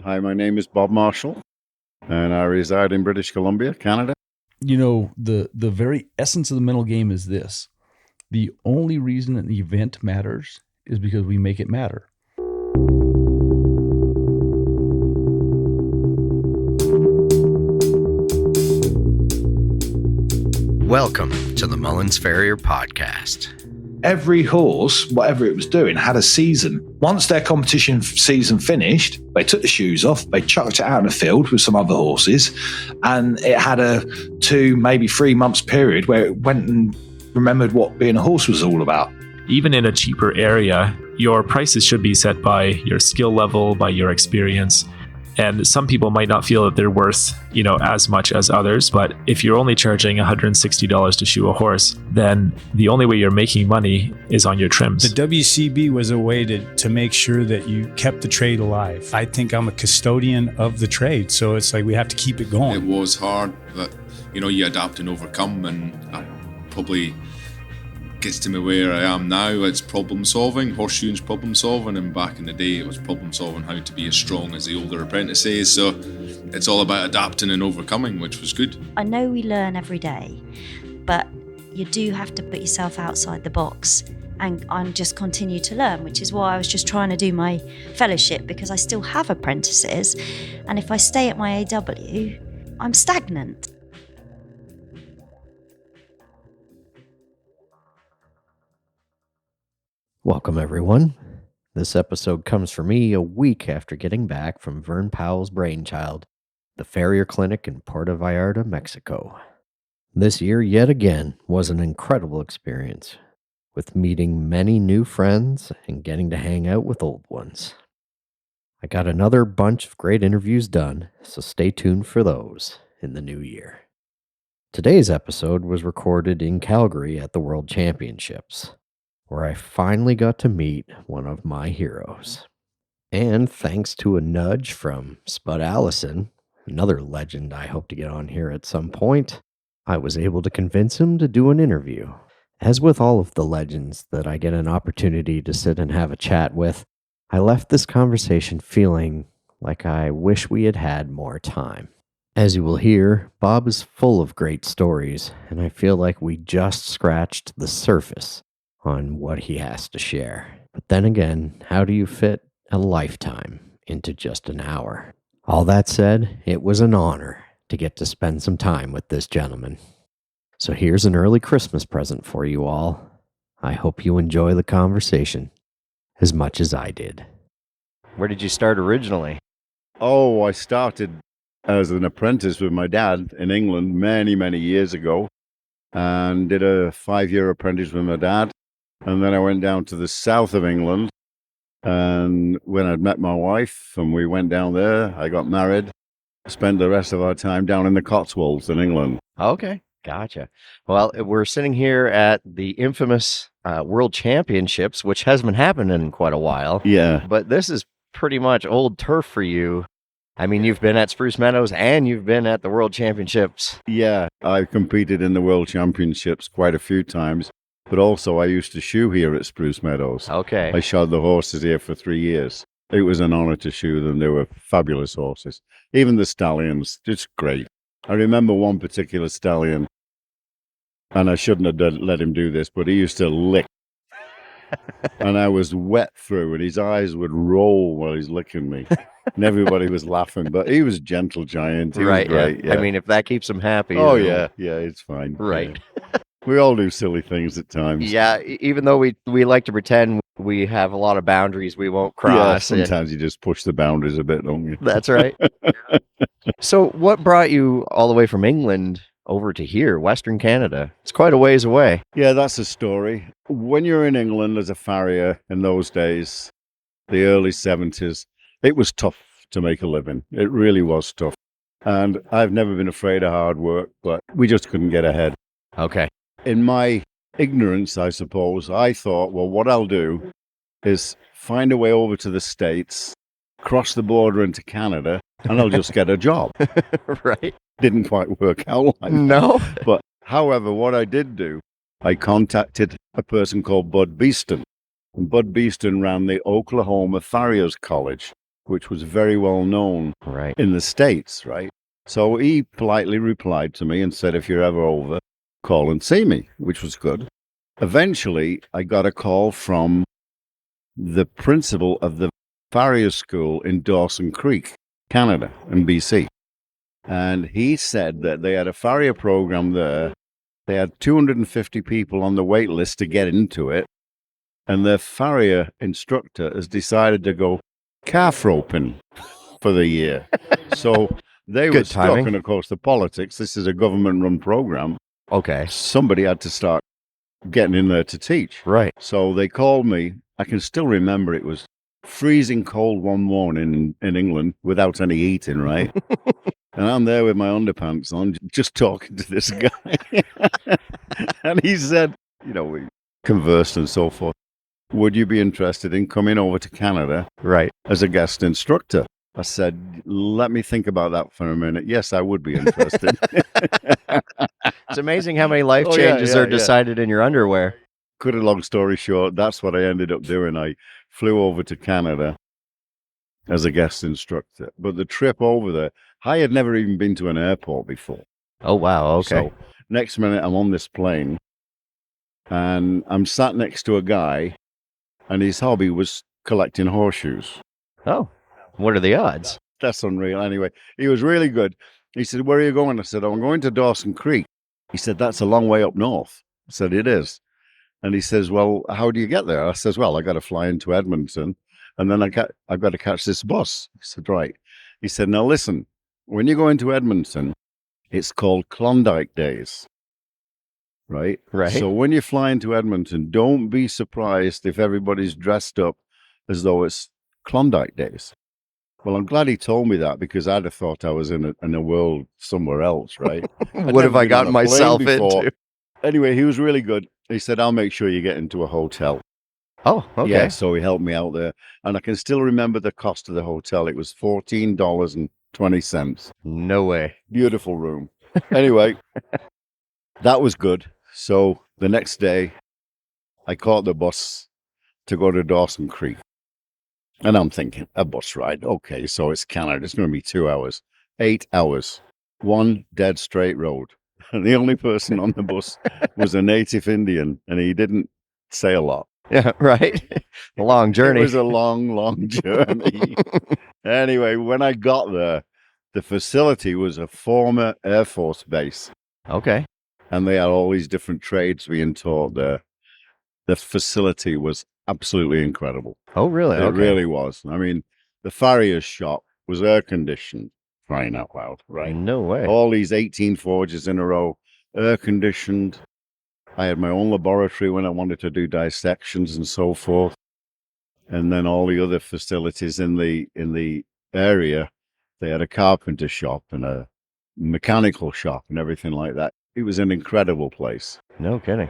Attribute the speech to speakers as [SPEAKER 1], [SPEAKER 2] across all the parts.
[SPEAKER 1] Hi, my name is Bob Marshall, and I reside in British Columbia, Canada.
[SPEAKER 2] You know, the very essence of the mental game is this. The only reason an event matters is because we make it matter.
[SPEAKER 3] Welcome to the Mullins Farrier podcast.
[SPEAKER 4] Every horse, whatever it was doing, had a season. Once their competition season finished, they took the shoes off, they chucked it out in the field with some other horses, and it had a 2, maybe 3 months period where it went and remembered what being a horse was all about.
[SPEAKER 5] Even in a cheaper area, your prices should be set by your skill level, by your experience. And some people might not feel that they're worth, as much as others. But if you're only charging $160 to shoe a horse, then the only way you're making money is on your trims.
[SPEAKER 6] The WCB was a way to make sure that you kept the trade alive. I think I'm a custodian of the trade. So it's like we have to keep it going.
[SPEAKER 7] It was hard, but, you adapt and overcome. And that probably gets to me where I am now. It's problem solving, horseshoeing's problem solving, and back in the day it was problem solving how to be as strong as the older apprentices. So it's all about adapting and overcoming, which was good.
[SPEAKER 8] I know we learn every day, but you do have to put yourself outside the box and just continue to learn, which is why I was just trying to do my fellowship, because I still have apprentices, and if I stay at my AW, I'm stagnant.
[SPEAKER 3] Welcome, everyone. This episode comes for me a week after getting back from Vern Powell's brainchild, the Farrier Clinic in Puerto Vallarta, Mexico. This year, yet again, was an incredible experience, with meeting many new friends and getting to hang out with old ones. I got another bunch of great interviews done, so stay tuned for those in the new year. Today's episode was recorded in Calgary at the World Championships, where I finally got to meet one of my heroes. And thanks to a nudge from Spud Allison, another legend I hope to get on here at some point, I was able to convince him to do an interview. As with all of the legends that I get an opportunity to sit and have a chat with, I left this conversation feeling like I wish we had had more time. As you will hear, Bob is full of great stories, and I feel like we just scratched the surface on what he has to share. But then again, how do you fit a lifetime into just an hour? All that said, it was an honor to get to spend some time with this gentleman. So here's an early Christmas present for you all. I hope you enjoy the conversation as much as I did. Where did you start originally?
[SPEAKER 1] Oh, I started as an apprentice with my dad in England many, many years ago, and did a 5-year apprentice with my dad. And then I went down to the south of England, and when I'd met my wife and we went down there, I got married, spent the rest of our time down in the Cotswolds in England.
[SPEAKER 3] Okay, gotcha. Well, we're sitting here at the infamous World Championships, which hasn't been happening in quite a while.
[SPEAKER 1] Yeah.
[SPEAKER 3] But this is pretty much old turf for you. I mean, you've been at Spruce Meadows and you've been at the World Championships.
[SPEAKER 1] Yeah, I've competed in the World Championships quite a few times. But also, I used to shoe here at Spruce Meadows.
[SPEAKER 3] Okay.
[SPEAKER 1] I shod the horses here for 3 years. It was an honor to shoe them. They were fabulous horses. Even the stallions, just great. I remember one particular stallion, and I shouldn't have let him do this, but he used to lick. And I was wet through, and his eyes would roll while he's licking me. And everybody was laughing, but he was a gentle giant. He was great. Yeah.
[SPEAKER 3] I mean, if that keeps him happy.
[SPEAKER 1] Oh, yeah, it's fine.
[SPEAKER 3] Right.
[SPEAKER 1] Yeah. We all do silly things at times.
[SPEAKER 3] Yeah, even though we like to pretend we have a lot of boundaries we won't cross.
[SPEAKER 1] Yeah, sometimes you just push the boundaries a bit, don't you?
[SPEAKER 3] That's right. So what brought you all the way from England over to here, Western Canada? It's quite a ways away.
[SPEAKER 1] Yeah, that's a story. When you're in England as a farrier in those days, the early 70s, it was tough to make a living. It really was tough. And I've never been afraid of hard work, but we just couldn't get ahead.
[SPEAKER 3] Okay.
[SPEAKER 1] In my ignorance, I suppose, I thought, well, what I'll do is find a way over to the States, cross the border into Canada, and I'll just get a job.
[SPEAKER 3] Right.
[SPEAKER 1] Didn't quite work out like that.
[SPEAKER 3] No.
[SPEAKER 1] But however, what I did do, I contacted a person called Bud Beeston. And Bud Beeston ran the Oklahoma Farriers College. which was very well known
[SPEAKER 3] Right.
[SPEAKER 1] in the States, right? So he politely replied to me and said, if you're ever over, call and see me, which was good. Eventually, I got a call from the principal of the Farrier School in Dawson Creek, Canada, in BC. And he said that they had a Farrier program there. They had 250 people on the wait list to get into it. And their Farrier instructor has decided to go calf roping for the year. So they were
[SPEAKER 3] Good
[SPEAKER 1] stuck,
[SPEAKER 3] timing.
[SPEAKER 1] and of course, the politics. This is a government-run program.
[SPEAKER 3] Okay.
[SPEAKER 1] Somebody had to start getting in there to teach.
[SPEAKER 3] Right.
[SPEAKER 1] So they called me. I can still remember it was freezing cold one morning in England without any heating, right? And I'm there with my underpants on, just talking to this guy. And he said, we conversed and so forth. Would you be interested in coming over to Canada
[SPEAKER 3] Right.
[SPEAKER 1] as a guest instructor? I said, let me think about that for a minute. Yes, I would be interested.
[SPEAKER 3] It's amazing how many life
[SPEAKER 1] Oh, yeah,
[SPEAKER 3] changes
[SPEAKER 1] yeah,
[SPEAKER 3] are
[SPEAKER 1] yeah.
[SPEAKER 3] decided in your underwear.
[SPEAKER 1] Cut a long story short, that's what I ended up doing. I flew over to Canada as a guest instructor. But the trip over there, I had never even been to an airport before.
[SPEAKER 3] Oh, wow. Okay.
[SPEAKER 1] So next minute, I'm on this plane and I'm sat next to a guy, and his hobby was collecting horseshoes.
[SPEAKER 3] Oh, what are the odds?
[SPEAKER 1] That's unreal. Anyway, he was really good. He said, where are you going? I said, I'm going to Dawson Creek. He said, that's a long way up north. I said, it is. And he says, well, how do you get there? I says, well, I got to fly into Edmonton, and then I've got to catch this bus. He said, right. He said, now listen, when you go into Edmonton, it's called Klondike Days. Right?
[SPEAKER 3] Right.
[SPEAKER 1] So when you fly into Edmonton, don't be surprised if everybody's dressed up as though it's Klondike Days. Well, I'm glad he told me that, because I'd have thought I was in a world somewhere else, right?
[SPEAKER 3] What have I gotten myself into?
[SPEAKER 1] Anyway, he was really good. He said, I'll make sure you get into a hotel.
[SPEAKER 3] Oh, okay.
[SPEAKER 1] Yeah, so he helped me out there. And I can still remember the cost of the hotel. It was $14.20.
[SPEAKER 3] No way.
[SPEAKER 1] Beautiful room. Anyway, that was good. So the next day, I caught the bus to go to Dawson Creek. And I'm thinking, a bus ride. Okay, so it's Canada. It's going to be 2 hours. 8 hours. One dead straight road. And the only person on the bus was a native Indian, and he didn't say a lot.
[SPEAKER 3] Yeah, right. A long journey.
[SPEAKER 1] It was a long, long journey. Anyway, when I got there, the facility was a former Air Force base.
[SPEAKER 3] Okay.
[SPEAKER 1] And they had all these different trades being taught there. The facility was absolutely incredible.
[SPEAKER 3] Oh, really?
[SPEAKER 1] It really was. I mean, the farrier's shop was air conditioned, crying out loud, right?
[SPEAKER 3] No way.
[SPEAKER 1] All these 18 forges in a row, air conditioned. I had my own laboratory when I wanted to do dissections and so forth. And then all the other facilities in the area, they had a carpenter shop and a mechanical shop and everything like that. It was an incredible place.
[SPEAKER 3] No kidding.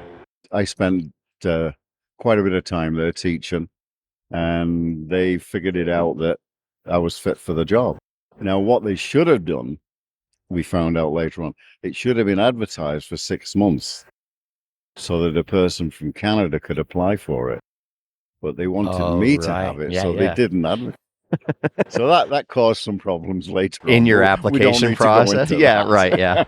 [SPEAKER 1] I spent quite a bit of time there teaching, and they figured it out that I was fit for the job. Now, what they should have done, we found out later on, it should have been advertised for 6 months so that a person from Canada could apply for it. But they wanted me to have it, so they didn't advertise. So that caused some problems later on.
[SPEAKER 3] In your
[SPEAKER 1] We don't
[SPEAKER 3] application
[SPEAKER 1] need to go
[SPEAKER 3] process?
[SPEAKER 1] into
[SPEAKER 3] Yeah,
[SPEAKER 1] that.
[SPEAKER 3] right, yeah.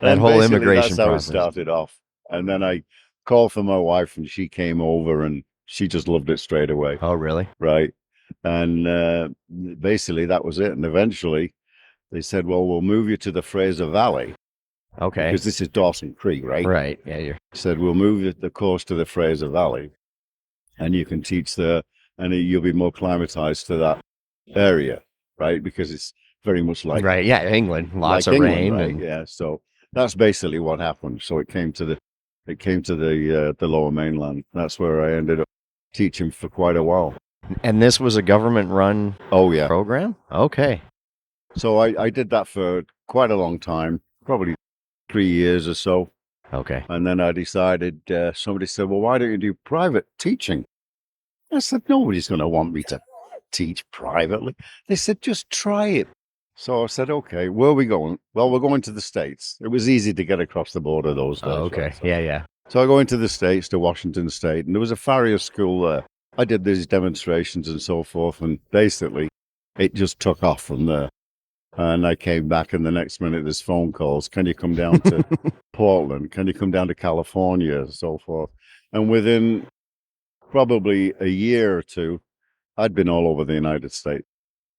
[SPEAKER 3] That
[SPEAKER 1] And
[SPEAKER 3] whole
[SPEAKER 1] basically,
[SPEAKER 3] immigration
[SPEAKER 1] that's how
[SPEAKER 3] process.
[SPEAKER 1] it started off. And then I called for my wife, and she came over, and she just loved it straight away.
[SPEAKER 3] Oh, really?
[SPEAKER 1] Right. And basically, that was it. And eventually, they said, well, we'll move you to the Fraser Valley.
[SPEAKER 3] Okay.
[SPEAKER 1] Because this is Dawson Creek, right?
[SPEAKER 3] Right. Yeah, you're
[SPEAKER 1] Said, we'll move the course to the Fraser Valley, and you can teach there, and you'll be more climatized to that area, right? Because it's very much like
[SPEAKER 3] right. Yeah, England. Lots
[SPEAKER 1] like
[SPEAKER 3] of
[SPEAKER 1] England,
[SPEAKER 3] rain.
[SPEAKER 1] right?
[SPEAKER 3] And,
[SPEAKER 1] Yeah. So that's basically what happened. So it came to the Lower Mainland. That's where I ended up teaching for quite a while.
[SPEAKER 3] and this was a government-run
[SPEAKER 1] Oh yeah.
[SPEAKER 3] program? Okay.
[SPEAKER 1] So I did that for quite a long time, probably 3 years or so.
[SPEAKER 3] Okay.
[SPEAKER 1] And then I decided, somebody said, well, why don't you do private teaching? I said, nobody's going to want me to teach privately. They said, just try it. So I said, okay, where are we going? Well, we're going to the States. It was easy to get across the border those days.
[SPEAKER 3] Oh, okay.
[SPEAKER 1] right? So,
[SPEAKER 3] Yeah, yeah.
[SPEAKER 1] so I go into the States, to Washington State, and there was a Farrier school there. I did these demonstrations and so forth, and basically it just took off from there. And I came back, and the next minute there's phone calls. Can you come down to Portland? Can you come down to California? And so forth. And within probably a year or two, I'd been all over the United States.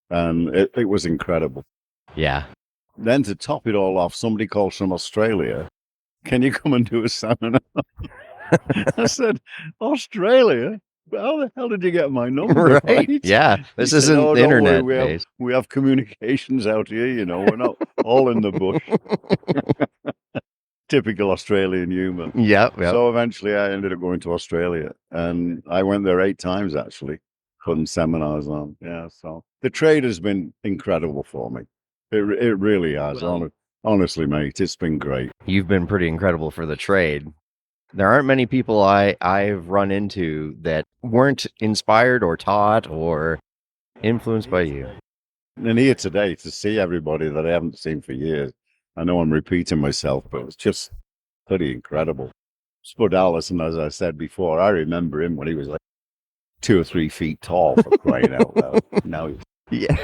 [SPEAKER 1] And it was incredible.
[SPEAKER 3] Yeah.
[SPEAKER 1] Then to top it all off, somebody calls from Australia. Can you come and do a seminar? I said, Australia? How the hell did you get my number?
[SPEAKER 3] Right. Yeah. This isn't
[SPEAKER 1] "Oh,
[SPEAKER 3] the
[SPEAKER 1] don't
[SPEAKER 3] internet
[SPEAKER 1] worry,
[SPEAKER 3] days.
[SPEAKER 1] we have communications out here, you know. We're not all in the bush." Typical Australian humor.
[SPEAKER 3] Yep.
[SPEAKER 1] So eventually I ended up going to Australia, and I went there 8 times actually, putting seminars on. Yeah, so the trade has been incredible for me. It really has. Honestly, mate, it's been great.
[SPEAKER 3] You've been pretty incredible for the trade. There aren't many people I've run into that weren't inspired or taught or influenced by you.
[SPEAKER 1] And here today to see everybody that I haven't seen for years. I know I'm repeating myself, but it's just pretty incredible. Spud Allison, as I said before, I remember him when he was like 2 or 3 feet tall, for crying out loud. Now,
[SPEAKER 3] Yeah.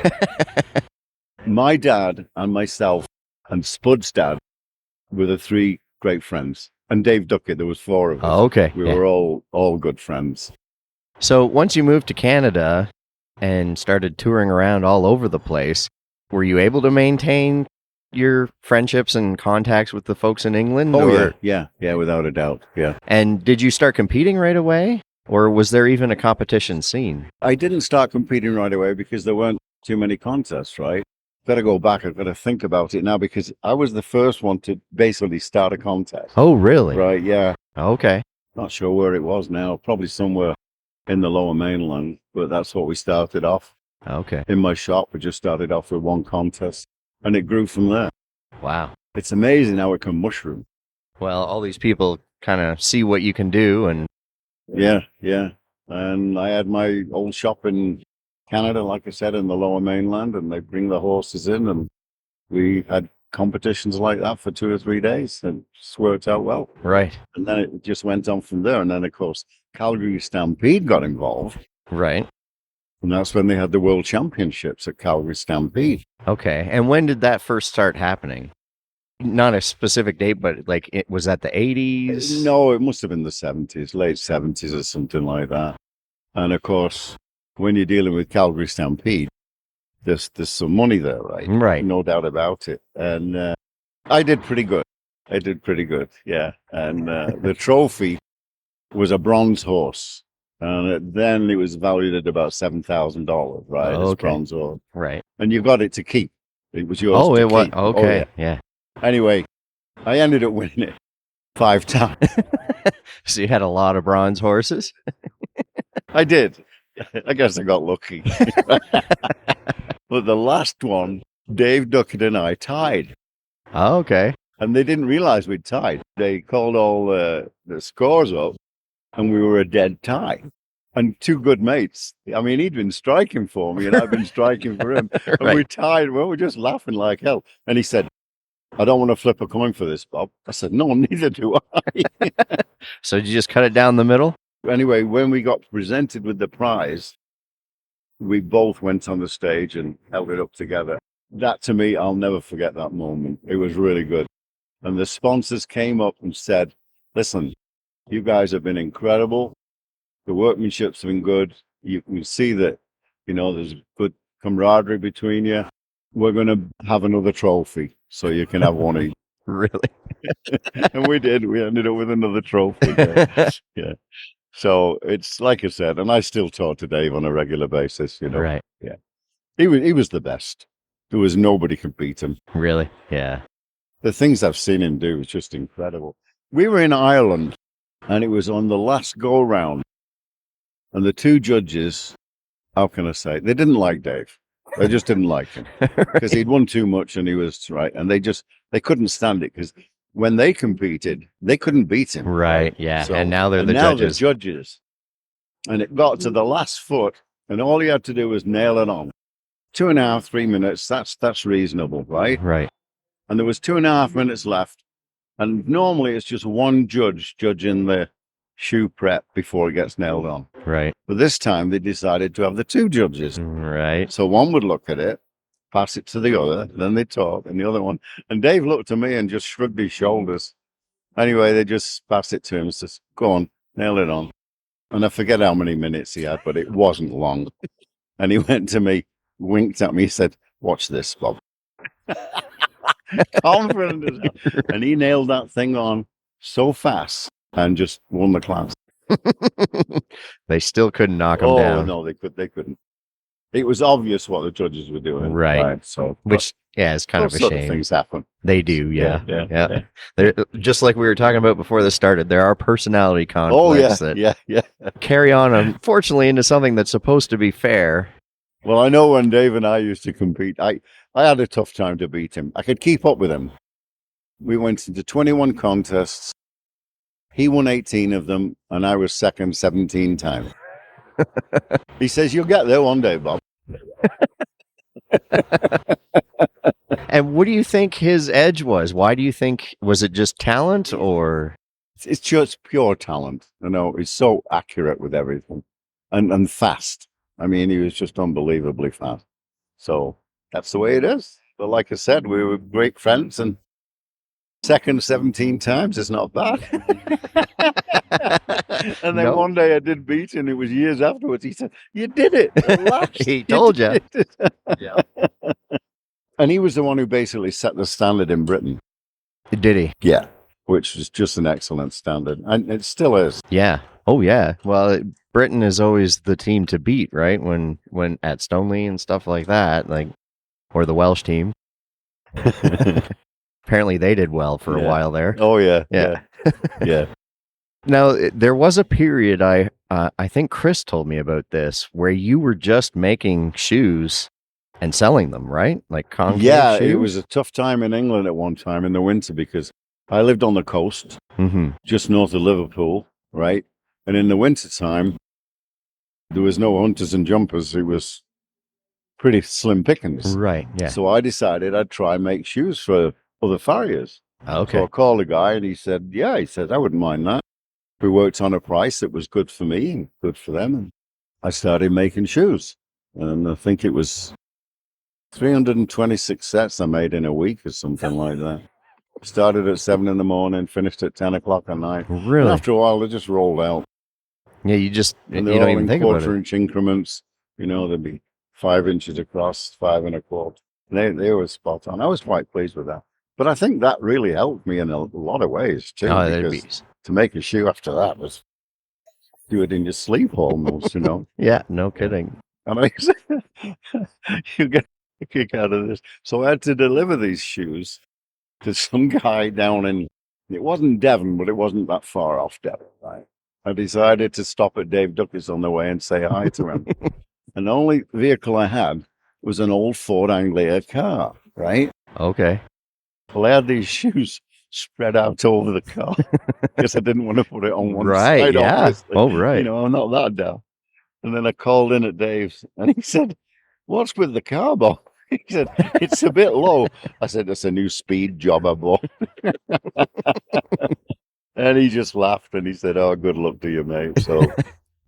[SPEAKER 1] my dad and myself and Spud's dad were the 3 great friends. And Dave Duckett, there was 4 of us.
[SPEAKER 3] Oh, okay.
[SPEAKER 1] We
[SPEAKER 3] Yeah.
[SPEAKER 1] were all good friends.
[SPEAKER 3] So once you moved to Canada and started touring around all over the place, were you able to maintain your friendships and contacts with the folks in England?
[SPEAKER 1] Oh, yeah, without a doubt, yeah.
[SPEAKER 3] And did you start competing right away? Or was there even a competition scene?
[SPEAKER 1] I didn't start competing right away because there weren't too many contests, right? Got to go back. I've got to think about it now because I was the first one to basically start a contest.
[SPEAKER 3] Oh, really?
[SPEAKER 1] Right, yeah.
[SPEAKER 3] Okay.
[SPEAKER 1] Not sure where it was now. Probably somewhere in the lower mainland, but that's what we started off.
[SPEAKER 3] Okay.
[SPEAKER 1] In my shop, we just started off with 1 contest, and it grew from there.
[SPEAKER 3] Wow.
[SPEAKER 1] It's amazing how it can mushroom.
[SPEAKER 3] Well, all these people kind of see what you can do and
[SPEAKER 1] Yeah. And I had my old shop in Canada, like I said, in the lower mainland, and they bring the horses in, and we had competitions like that for 2 or 3 days, and it just worked out well.
[SPEAKER 3] right.
[SPEAKER 1] And then it just went on from there. And then, of course, Calgary Stampede got involved,
[SPEAKER 3] Right.
[SPEAKER 1] and that's when they had the World Championships at Calgary Stampede.
[SPEAKER 3] Okay. And when did that first start happening? Not a specific date, but like it was that the 80s?
[SPEAKER 1] No, it must have been the 70s, late 70s or something like that. And of course, when you're dealing with Calgary Stampede, there's some money there, right?
[SPEAKER 3] Right.
[SPEAKER 1] No doubt about it. And I did pretty good. Yeah. And the trophy was a bronze horse. And then it was valued at about $7,000, right?
[SPEAKER 3] Oh,
[SPEAKER 1] This
[SPEAKER 3] okay.
[SPEAKER 1] bronze horse.
[SPEAKER 3] Right.
[SPEAKER 1] And you got it to keep. It was yours
[SPEAKER 3] Oh,
[SPEAKER 1] to
[SPEAKER 3] it was.
[SPEAKER 1] keep.
[SPEAKER 3] Okay.
[SPEAKER 1] Oh,
[SPEAKER 3] Yeah.
[SPEAKER 1] Anyway, I ended up winning it 5 times.
[SPEAKER 3] So you had a lot of bronze horses?
[SPEAKER 1] I did. I guess I got lucky. But the last one, Dave Duckett and I tied.
[SPEAKER 3] Oh, okay.
[SPEAKER 1] And they didn't realize we'd tied. They called all the scores up, and we were a dead tie. And 2 good mates. I mean, he'd been striking for me, and I'd been striking for him. And we
[SPEAKER 3] Right.
[SPEAKER 1] tied. Well, we're just laughing like hell. And he said, "I don't want to flip a coin for this, Bob." I said, "No, neither do I."
[SPEAKER 3] So did you just cut it down the middle?
[SPEAKER 1] Anyway, when we got presented with the prize, we both went on the stage and held it up together. That, to me, I'll never forget that moment. It was really good. And the sponsors came up and said, "Listen, you guys have been incredible. The workmanship's been good. You can see that, there's good camaraderie between you. We're going to have another trophy, so you can have one each."
[SPEAKER 3] Really?
[SPEAKER 1] And we did. We ended up with another trophy. Yeah. So it's like I said, and I still talk to Dave on a regular basis,
[SPEAKER 3] Right.
[SPEAKER 1] He was the best. There was nobody could beat him.
[SPEAKER 3] Really? Yeah.
[SPEAKER 1] The things I've seen him do is just incredible. We were in Ireland, and it was on the last go round, and the 2 judges, how can I say, they didn't like Dave. They just didn't like him because he'd won too much, and he was right, and they couldn't stand it because when they competed, they couldn't beat him.
[SPEAKER 3] Right. Yeah.
[SPEAKER 1] So-
[SPEAKER 3] and now they're
[SPEAKER 1] and
[SPEAKER 3] the
[SPEAKER 1] now
[SPEAKER 3] judges.
[SPEAKER 1] The judges. And it got to the last foot, and all he had to do was nail it on. 2.5, 3 minutes. That's reasonable, right?
[SPEAKER 3] Right.
[SPEAKER 1] And there was 2.5 minutes left. And normally it's just one judge judging the shoe prep before it gets nailed on.
[SPEAKER 3] Right.
[SPEAKER 1] But this time they decided to have the two judges.
[SPEAKER 3] Right.
[SPEAKER 1] So one would look at it, pass it to the other, then they talk, and the other one. And Dave looked at me and just shrugged his shoulders. Anyway, they just passed it to him and says, go on, nail it on. And I forget how many minutes he had, but it wasn't long. And he went to me, winked at me, he said, watch this, Bob. Confident as hell. And he nailed that thing on so fast and just won the class.
[SPEAKER 3] They still couldn't knock him
[SPEAKER 1] Oh,
[SPEAKER 3] down.
[SPEAKER 1] no, they couldn't. It was obvious what the judges were doing.
[SPEAKER 3] Right.
[SPEAKER 1] So,
[SPEAKER 3] Which, yeah, is kind of a
[SPEAKER 1] those sort of
[SPEAKER 3] shame.
[SPEAKER 1] things happen.
[SPEAKER 3] They do, yeah.
[SPEAKER 1] Yeah.
[SPEAKER 3] They're, just like we were talking about before this started, there are personality conflicts that
[SPEAKER 1] yeah.
[SPEAKER 3] carry on, unfortunately, into something that's supposed to be fair.
[SPEAKER 1] Well, I know when Dave and I used to compete, I had a tough time to beat him. I could keep up with him. We went into 21 contests. He won 18 of them, and I was second 17 times. He says, you'll get there one day, Bob.
[SPEAKER 3] And what do you think his edge was? Why do you think, was it just talent or?
[SPEAKER 1] It's just pure talent. You know, he's so accurate with everything and fast. I mean, he was just unbelievably fast. So that's the way it is. But like I said, we were great friends, and second 17 times is not bad. And then one day I did beat him. It was years afterwards. He said, you did it. At last.
[SPEAKER 3] He told you.
[SPEAKER 1] Yeah. And he was the one who basically set the standard in Britain.
[SPEAKER 3] Did he?
[SPEAKER 1] Yeah. Which was just an excellent standard. And it still is.
[SPEAKER 3] Yeah. Oh, yeah. Well, Britain is always the team to beat, right? When at Stoneleigh and stuff like that, like, or the Welsh team. Apparently they did well for a while there.
[SPEAKER 1] Oh, yeah.
[SPEAKER 3] Yeah.
[SPEAKER 1] Yeah.
[SPEAKER 3] Now, there was a period, I think Chris told me about this, where you were just making shoes and selling them, right? Like concave
[SPEAKER 1] Yeah,
[SPEAKER 3] shoes?
[SPEAKER 1] it was a tough time in England at one time in the winter because I lived on the coast, just north of Liverpool, right? And in the winter time, there was no hunters and jumpers. It was pretty slim pickings.
[SPEAKER 3] Right, yeah.
[SPEAKER 1] So I decided I'd try and make shoes for other farriers.
[SPEAKER 3] Okay.
[SPEAKER 1] So I called a guy and he said, yeah, he said, I wouldn't mind that. We worked on a price that was good for me and good for them. And I started making shoes. And I think it was 326 sets I made in a week or something like that. Started at 7 a.m, finished at 10 o'clock at night.
[SPEAKER 3] Really?
[SPEAKER 1] And after a while, they just rolled out.
[SPEAKER 3] Yeah, you just,
[SPEAKER 1] And
[SPEAKER 3] you
[SPEAKER 1] they're
[SPEAKER 3] don't
[SPEAKER 1] all
[SPEAKER 3] even
[SPEAKER 1] in
[SPEAKER 3] think about it.
[SPEAKER 1] quarter-inch increments. You know, they'd be 5 inches across, 5 1/4. They were spot on. I was quite pleased with that. But I think that really helped me in a lot of ways too.
[SPEAKER 3] Oh, that'd
[SPEAKER 1] Because to make a shoe after that was do it in your sleep almost, you know.
[SPEAKER 3] Yeah, no kidding.
[SPEAKER 1] And I you get a kick out of this. So I had to deliver these shoes to some guy down in, it wasn't Devon, but it wasn't that far off Devon, right? I decided to stop at Dave Ducky's on the way and say hi to him. And the only vehicle I had was an old Ford Anglia car, right?
[SPEAKER 3] Okay.
[SPEAKER 1] Well, I had these shoes spread out over the car because I didn't want to put it on one
[SPEAKER 3] Right,
[SPEAKER 1] side,
[SPEAKER 3] yeah.
[SPEAKER 1] obviously.
[SPEAKER 3] Oh, right.
[SPEAKER 1] You know, I'm not that down. And then I called in at Dave's and he said, what's with the car, Bob? He said, it's a bit low. I said, that's a new speed job I bought. And he just laughed and he said, oh, good luck to you, mate. So,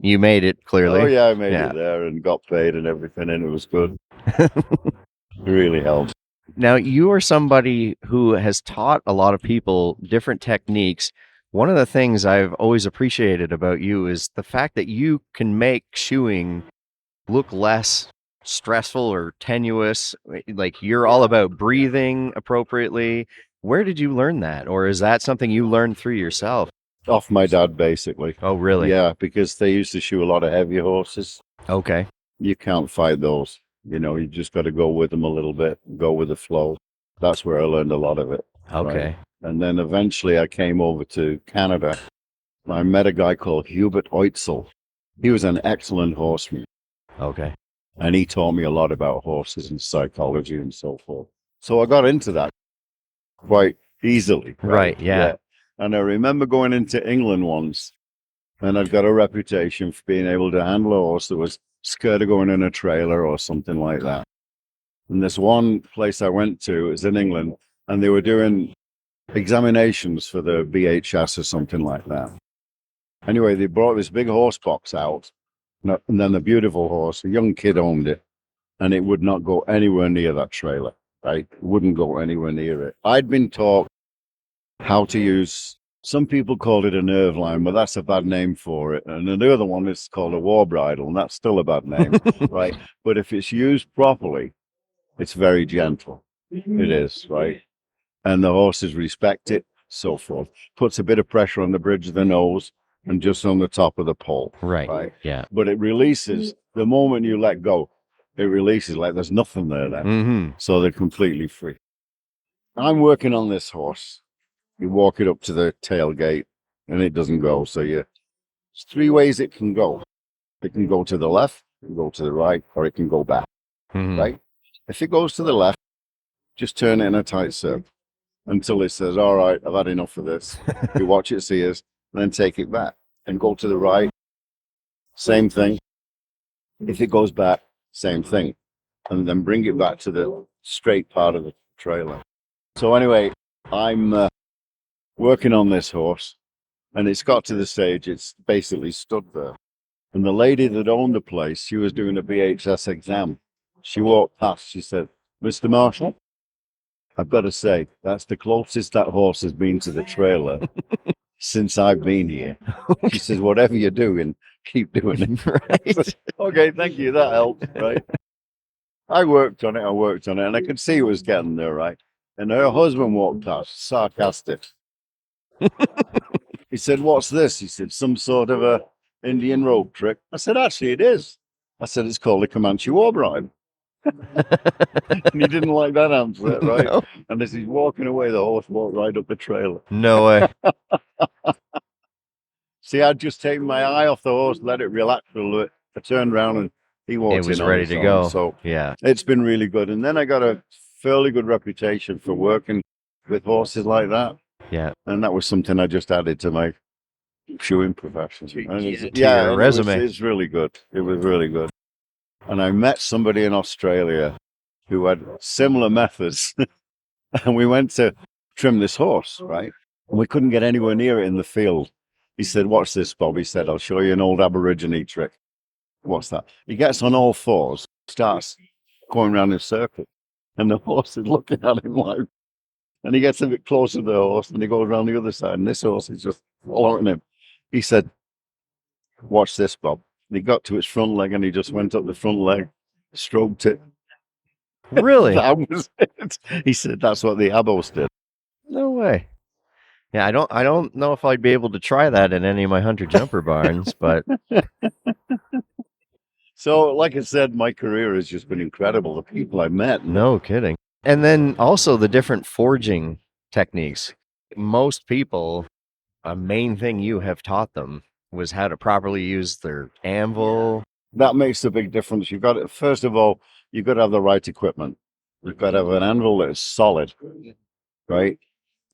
[SPEAKER 3] You made it, clearly.
[SPEAKER 1] oh, yeah, I made
[SPEAKER 3] Yeah.
[SPEAKER 1] it there and got paid and everything, and it was good. It really helped.
[SPEAKER 3] Now, you are somebody who has taught a lot of people different techniques. One of the things I've always appreciated about you is the fact that you can make shoeing look less stressful or tenuous. Like, you're all about breathing appropriately. Where did you learn that? Or is that something you learned through yourself?
[SPEAKER 1] Off my dad, basically.
[SPEAKER 3] Oh, really?
[SPEAKER 1] Yeah, because they used to shoe a lot of heavy horses.
[SPEAKER 3] Okay.
[SPEAKER 1] You can't fight those. You know, you just got to go with them a little bit, go with the flow. That's where I learned a lot of it.
[SPEAKER 3] Okay.
[SPEAKER 1] Right? And then eventually I came over to Canada. I met a guy called Hubert Oitzel. He was an excellent horseman.
[SPEAKER 3] Okay.
[SPEAKER 1] And he taught me a lot about horses and psychology and so forth. So I got into that quite easily.
[SPEAKER 3] Right, yeah.
[SPEAKER 1] And I remember going into England once, and I'd got a reputation for being able to handle a horse that was scared of going in a trailer or something like that. And this one place I went to is in England, and they were doing examinations for the BHS or something like that. Anyway, they brought this big horse box out, No, and then the beautiful horse, a young kid owned it, and it would not go anywhere near that trailer, right? It wouldn't go anywhere near it. I'd been taught how to use, some people called it a nerve line, but that's a bad name for it. And another one is called a war bridle, and that's still a bad name, right? But if it's used properly, it's very gentle. It is, right? And the horses respect it, so forth. Puts a bit of pressure on the bridge of the nose and just on the top of the pole.
[SPEAKER 3] Right. Yeah.
[SPEAKER 1] But it releases the moment you let go. It releases like there's nothing there then.
[SPEAKER 3] Mm-hmm.
[SPEAKER 1] So they're completely free. I'm working on this horse. You walk it up to the tailgate and it doesn't go. So there's 3 ways it can go. It can go to the left, it can go to the right, or it can go back, right? If it goes to the left, just turn it in a tight circle until it says, all right, I've had enough of this. You watch its ears, then take it back and go to the right. Same thing. If it goes back, same thing. And then bring it back to the straight part of the trailer. So anyway, I'm working on this horse, and it's got to the stage, it's basically stood there. And the lady that owned the place, she was doing a BHS exam. She walked past, she said, Mr. Marshall, I've got to say, that's the closest that horse has been to the trailer since I've been here. She says, whatever you're doing, keep doing it.
[SPEAKER 3] Right.
[SPEAKER 1] Okay, thank you, that helps, right? I worked on it, and I could see it was getting there, right? And her husband walked past, sarcastic. He said, what's this? He said, some sort of a Indian rope trick. I said, actually, it is. I said, it's called a Comanche war bride. And he didn't like that answer, right?
[SPEAKER 3] No.
[SPEAKER 1] And as he's walking away, the horse walked right up the trailer.
[SPEAKER 3] No way.
[SPEAKER 1] See, I'd just taken my eye off the horse, let it relax a little bit. I turned around and he walked in.
[SPEAKER 3] It was
[SPEAKER 1] on
[SPEAKER 3] ready
[SPEAKER 1] his
[SPEAKER 3] to
[SPEAKER 1] own.
[SPEAKER 3] go.
[SPEAKER 1] So
[SPEAKER 3] Yeah.
[SPEAKER 1] it's been really good. And then I got a fairly good reputation for working with horses like that.
[SPEAKER 3] Yeah.
[SPEAKER 1] And that was something I just added to my shoeing profession. And
[SPEAKER 3] your resume.
[SPEAKER 1] It's really good. It was really good. And I met somebody in Australia who had similar methods. And we went to trim this horse, right? And we couldn't get anywhere near it in the field. He said, watch this, Bob. He said, I'll show you an old Aborigine trick. What's that? He gets on all fours, starts going around in a circle. And the horse is looking at him like, and he gets a bit closer to the horse and he goes around the other side. And this horse is just following him. He said, watch this, Bob. And he got to its front leg and he just went up the front leg, stroked it.
[SPEAKER 3] Really?
[SPEAKER 1] That was it. He said that's what the Abos did.
[SPEAKER 3] No way. Yeah, I don't know if I'd be able to try that in any of my hunter jumper barns, but
[SPEAKER 1] So, like I said, my career has just been incredible. The people I met.
[SPEAKER 3] no kidding. And then also the different forging techniques. Most people, a main thing you have taught them was how to properly use their anvil.
[SPEAKER 1] That makes a big difference. You've got to, first of all, you've got to have the right equipment. You've got to have an anvil that is solid, right?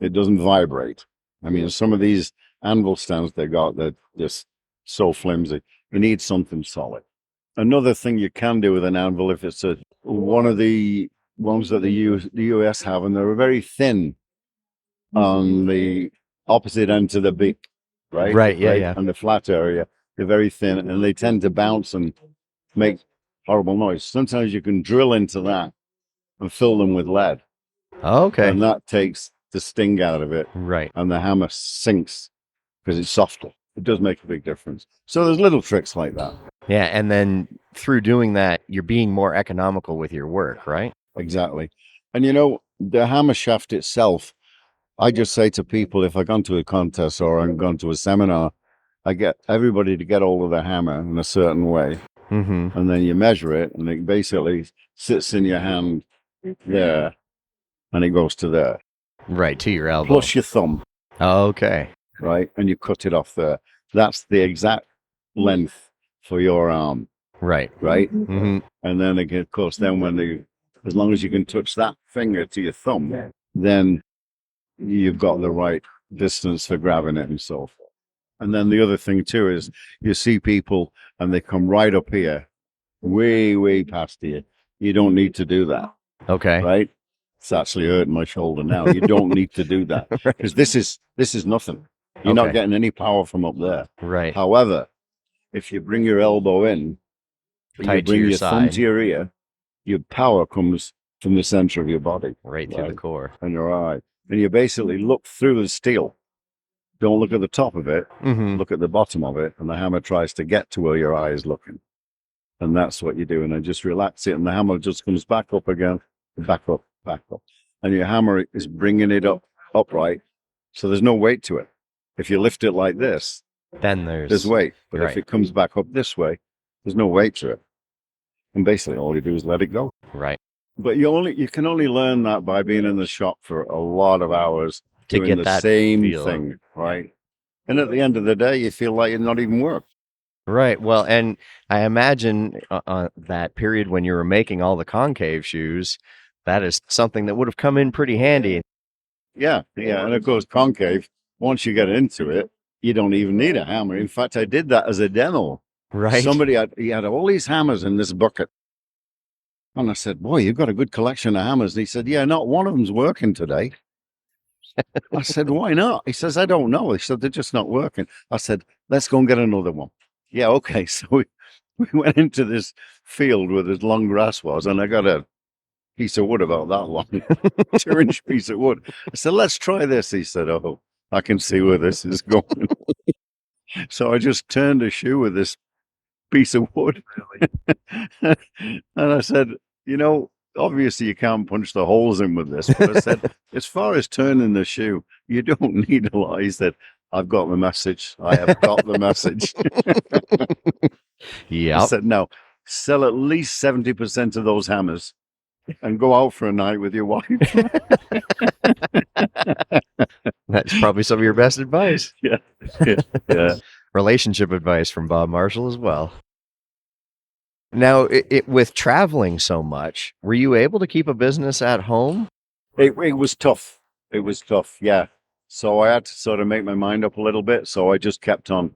[SPEAKER 1] It doesn't vibrate. I mean, some of these anvil stands they got, they're just so flimsy. You need something solid. Another thing you can do with an anvil, if it's one of the ones that the US have, and they're very thin on the opposite end to the beak, right?
[SPEAKER 3] Right, yeah.
[SPEAKER 1] And the flat area, they're very thin, and they tend to bounce and make horrible noise. Sometimes you can drill into that and fill them with lead.
[SPEAKER 3] Okay.
[SPEAKER 1] And that takes the sting out of it,
[SPEAKER 3] Right.
[SPEAKER 1] and the hammer sinks because it's softer. It does make a big difference. So there's little tricks like that.
[SPEAKER 3] Yeah, and then through doing that, you're being more economical with your work, right?
[SPEAKER 1] Exactly. And you know, the hammer shaft itself, I just say to people, if I've gone to a contest or I've gone to a seminar, I get everybody to get hold of the hammer in a certain way.
[SPEAKER 3] Mm-hmm.
[SPEAKER 1] And then you measure it, and it basically sits in your hand there, and it goes to there.
[SPEAKER 3] Right, to your elbow.
[SPEAKER 1] Plus your thumb,
[SPEAKER 3] Okay.
[SPEAKER 1] right? And you cut it off there. That's the exact length for your arm,
[SPEAKER 3] Right.
[SPEAKER 1] right?
[SPEAKER 3] Mm-hmm.
[SPEAKER 1] And then again, of course, then as long as you can touch that finger to your thumb, then you've got the right distance for grabbing it and so forth. And then the other thing too is you see people and they come right up here, way, way past here. You don't need to do that,
[SPEAKER 3] Okay.
[SPEAKER 1] right? It's actually hurting my shoulder now. You don't need to do that because this is nothing. You're not
[SPEAKER 3] Okay.
[SPEAKER 1] getting any power from up there.
[SPEAKER 3] Right.
[SPEAKER 1] However, if you bring your elbow in, you
[SPEAKER 3] Tight to
[SPEAKER 1] bring
[SPEAKER 3] your
[SPEAKER 1] your thumb
[SPEAKER 3] side.
[SPEAKER 1] to your ear, your power comes from the center of your body.
[SPEAKER 3] Right through the
[SPEAKER 1] Right.
[SPEAKER 3] core.
[SPEAKER 1] And your eye. And you basically look through the steel. Don't look at the top of it,
[SPEAKER 3] Mm-hmm.
[SPEAKER 1] look at the bottom of it, and the hammer tries to get to where your eye is looking. And that's what you do. And then just relax it, and the hammer just comes back up again, back up, back up. And your hammer is bringing it up upright, so there's no weight to it. If you lift it like this,
[SPEAKER 3] Then
[SPEAKER 1] there's weight. But
[SPEAKER 3] right.
[SPEAKER 1] if it comes back up this way, there's no weight to it. And basically all you do is let it go.
[SPEAKER 3] Right.
[SPEAKER 1] But you can only learn that by being in the shop for a lot of hours
[SPEAKER 3] To
[SPEAKER 1] doing
[SPEAKER 3] get
[SPEAKER 1] the
[SPEAKER 3] that
[SPEAKER 1] same
[SPEAKER 3] feel.
[SPEAKER 1] thing, right? And at the end of the day, you feel like you're not even worked.
[SPEAKER 3] Right. Well, and I imagine that period when you were making all the concave shoes, that is something that would have come in pretty handy.
[SPEAKER 1] Yeah. And of course, concave, once you get into it, you don't even need a hammer. In fact, I did that as a demo.
[SPEAKER 3] Right.
[SPEAKER 1] He had all these hammers in this bucket. And I said, boy, you've got a good collection of hammers. And he said, yeah, not one of them's working today. I said, why not? He says, I don't know. He said, they're just not working. I said, let's go and get another one. Yeah, okay. So we went into this field where this long grass was, and I got a piece of wood about that long, 2-inch piece of wood. I said, let's try this. He said, oh, I can see where this is going. So I just turned a shoe with this piece of wood. And I said, obviously you can't punch the holes in with this. But I said, as far as turning the shoe, you don't need a lot. He said, I've got the message. I have got the message.
[SPEAKER 3] Yeah.
[SPEAKER 1] I said, now sell at least 70% of those hammers and go out for a night with your wife.
[SPEAKER 3] That's probably some of your best advice.
[SPEAKER 1] Yeah.
[SPEAKER 3] Relationship advice from Bob Marshall as well. Now, with traveling so much, were you able to keep a business at home?
[SPEAKER 1] It was tough. It was tough, yeah. So I had to sort of make my mind up a little bit. So I just kept on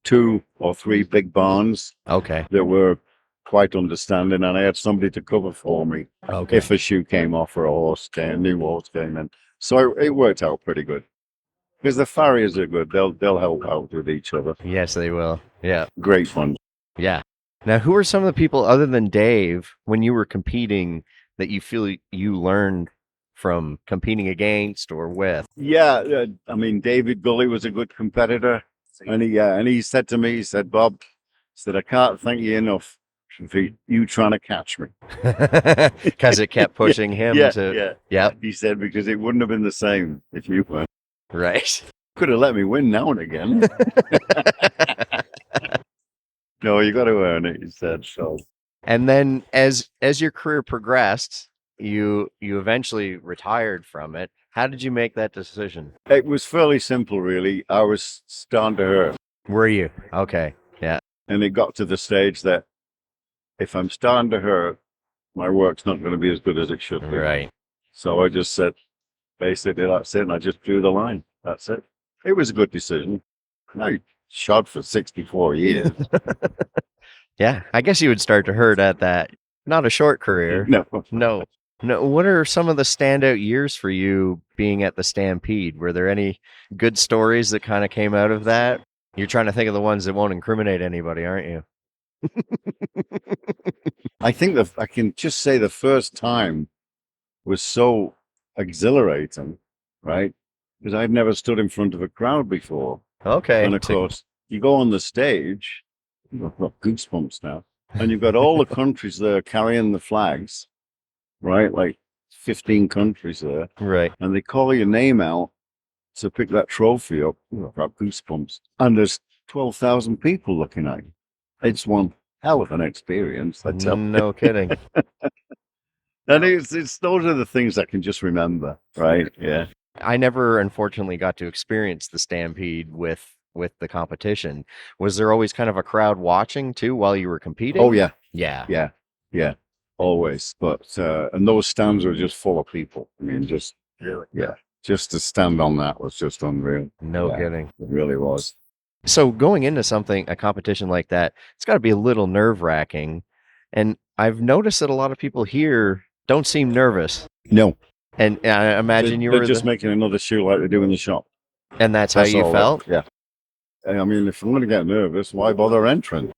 [SPEAKER 1] 2 or 3 big barns
[SPEAKER 3] Okay.
[SPEAKER 1] that were quite understanding, and I had somebody to cover for me
[SPEAKER 3] Okay.
[SPEAKER 1] if a shoe came off or a new horse came in. So it worked out pretty good. Because the farriers are good. They'll help out with each other.
[SPEAKER 3] Yes, they will. Yeah.
[SPEAKER 1] Great fun.
[SPEAKER 3] Yeah. Now, who are some of the people other than Dave when you were competing that you feel you learned from competing against or with?
[SPEAKER 1] Yeah, I mean, David Gully was a good competitor, and he said to me, he said, Bob, I can't thank you enough for you trying to catch me.
[SPEAKER 3] Because it kept pushing him to.
[SPEAKER 1] Yeah.
[SPEAKER 3] Yep.
[SPEAKER 1] He said, because it wouldn't have been the same if you weren't.
[SPEAKER 3] Right.
[SPEAKER 1] Could have let me win now and again. No, you got to earn it, he said. So.
[SPEAKER 3] And then as your career progressed, you eventually retired from it. How did you make that decision?
[SPEAKER 1] It was fairly simple, really. I was starting to hurt.
[SPEAKER 3] Were you? Okay. Yeah.
[SPEAKER 1] And it got to the stage that if I'm starting to hurt, my work's not going to be as good as it should be.
[SPEAKER 3] Right.
[SPEAKER 1] So I just said, basically, that's it. And I just drew the line. That's it. It was a good decision. I shot for 64 years.
[SPEAKER 3] Yeah. I guess you would start to hurt at that. Not a short career.
[SPEAKER 1] No.
[SPEAKER 3] No. What are some of the standout years for you being at the Stampede? Were there any good stories that kind of came out of that? You're trying to think of the ones that won't incriminate anybody, aren't you?
[SPEAKER 1] I think I can just say the first time was so exhilarating, right? Because I've never stood in front of a crowd before.
[SPEAKER 3] Okay.
[SPEAKER 1] And of course, you go on the stage, I've got goosebumps now, and you've got all the countries there carrying the flags, right? Like 15 countries there.
[SPEAKER 3] Right.
[SPEAKER 1] And they call your name out to pick that trophy up. I've got goosebumps. And there's 12,000 people looking at you. It's one hell of an experience. I tell you.
[SPEAKER 3] No kidding.
[SPEAKER 1] And it's those are the things I can just remember, right? Yeah.
[SPEAKER 3] I never, unfortunately, got to experience the Stampede with the competition. Was there always kind of a crowd watching too while you were competing?
[SPEAKER 1] Oh, yeah.
[SPEAKER 3] Yeah.
[SPEAKER 1] Yeah. Always. But, and those stands were just full of people. I mean, just, yeah. Just to stand on that was just unreal.
[SPEAKER 3] No
[SPEAKER 1] Yeah,
[SPEAKER 3] kidding.
[SPEAKER 1] It really was.
[SPEAKER 3] So going into a competition like that, it's got to be a little nerve-wracking. And I've noticed that a lot of people here don't seem nervous.
[SPEAKER 1] No.
[SPEAKER 3] And I imagine
[SPEAKER 1] They're
[SPEAKER 3] you were
[SPEAKER 1] just making another shoe like they do in the shop.
[SPEAKER 3] and that's how you
[SPEAKER 1] all
[SPEAKER 3] felt?
[SPEAKER 1] Yeah. I mean, if I'm going to get nervous, why bother entering?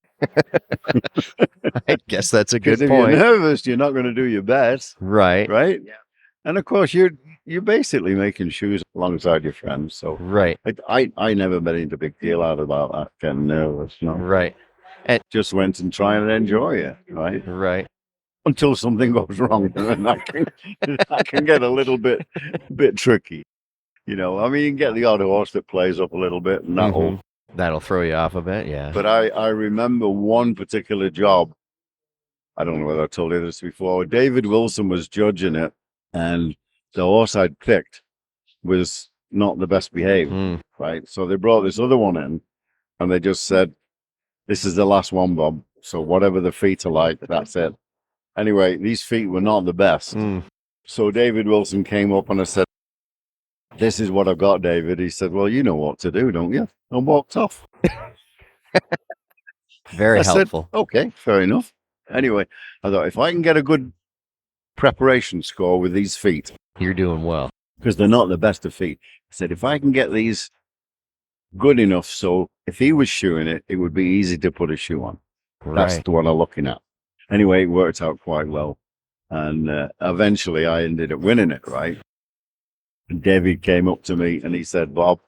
[SPEAKER 3] I guess that's a
[SPEAKER 1] Because
[SPEAKER 3] good
[SPEAKER 1] if you're
[SPEAKER 3] point.
[SPEAKER 1] nervous, you're not going to do your best,
[SPEAKER 3] Right.
[SPEAKER 1] right? Yeah. And of course, you're basically making shoes alongside your friends. So
[SPEAKER 3] Right.
[SPEAKER 1] I never made a big deal out about that, getting nervous. No,
[SPEAKER 3] Right.
[SPEAKER 1] just went and try and enjoy it, right?
[SPEAKER 3] Right.
[SPEAKER 1] Until something goes wrong, and then that can get a little bit tricky. You know, I mean, you can get the odd horse that plays up a little bit, and
[SPEAKER 3] That'll throw you off a bit, yeah.
[SPEAKER 1] But I remember one particular job. I don't know whether I told you this before. David Wilson was judging it, and the horse I'd picked was not the best behaved, right? So they brought this other one in, and they just said, "This is the last one, Bob. So whatever the feet are like, that's it." Anyway, these feet were not the best. So David Wilson came up and I said, "This is what I've got, David." He said, "Well, you know what to do, don't you?" And walked off.
[SPEAKER 3] Very helpful.
[SPEAKER 1] Said, okay, fair enough. Anyway, I thought if I can get a good preparation score with these feet,
[SPEAKER 3] you're doing well.
[SPEAKER 1] Because they're not the best of feet. I said, if I can get these good enough so if he was shoeing it, it would be easy to put a shoe on. That's the one I'm looking at. Anyway, it worked out quite well. And eventually I ended up winning it, right? And David came up to me and he said, "Bob,"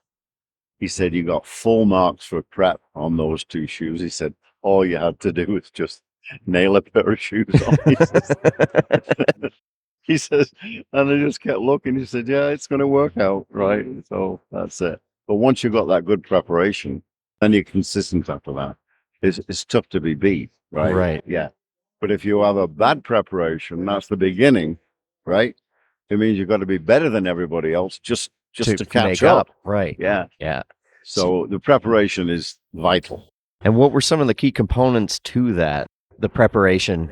[SPEAKER 1] he said, "you got full marks for prep on those two shoes." He said, "All you had to do was just nail a pair of shoes on." He says, and I just kept looking. He said, "Yeah, it's going to work out, right?" So that's it. But once you've got that good preparation, then you're consistent after that. It's tough to be beat, right?
[SPEAKER 3] Right.
[SPEAKER 1] Yeah. But if you have a bad preparation, that's the beginning, right? It means you've got to be better than everybody else just to catch up.
[SPEAKER 3] Right.
[SPEAKER 1] Yeah.
[SPEAKER 3] Yeah.
[SPEAKER 1] So the preparation is vital.
[SPEAKER 3] And what were some of the key components to that, the preparation?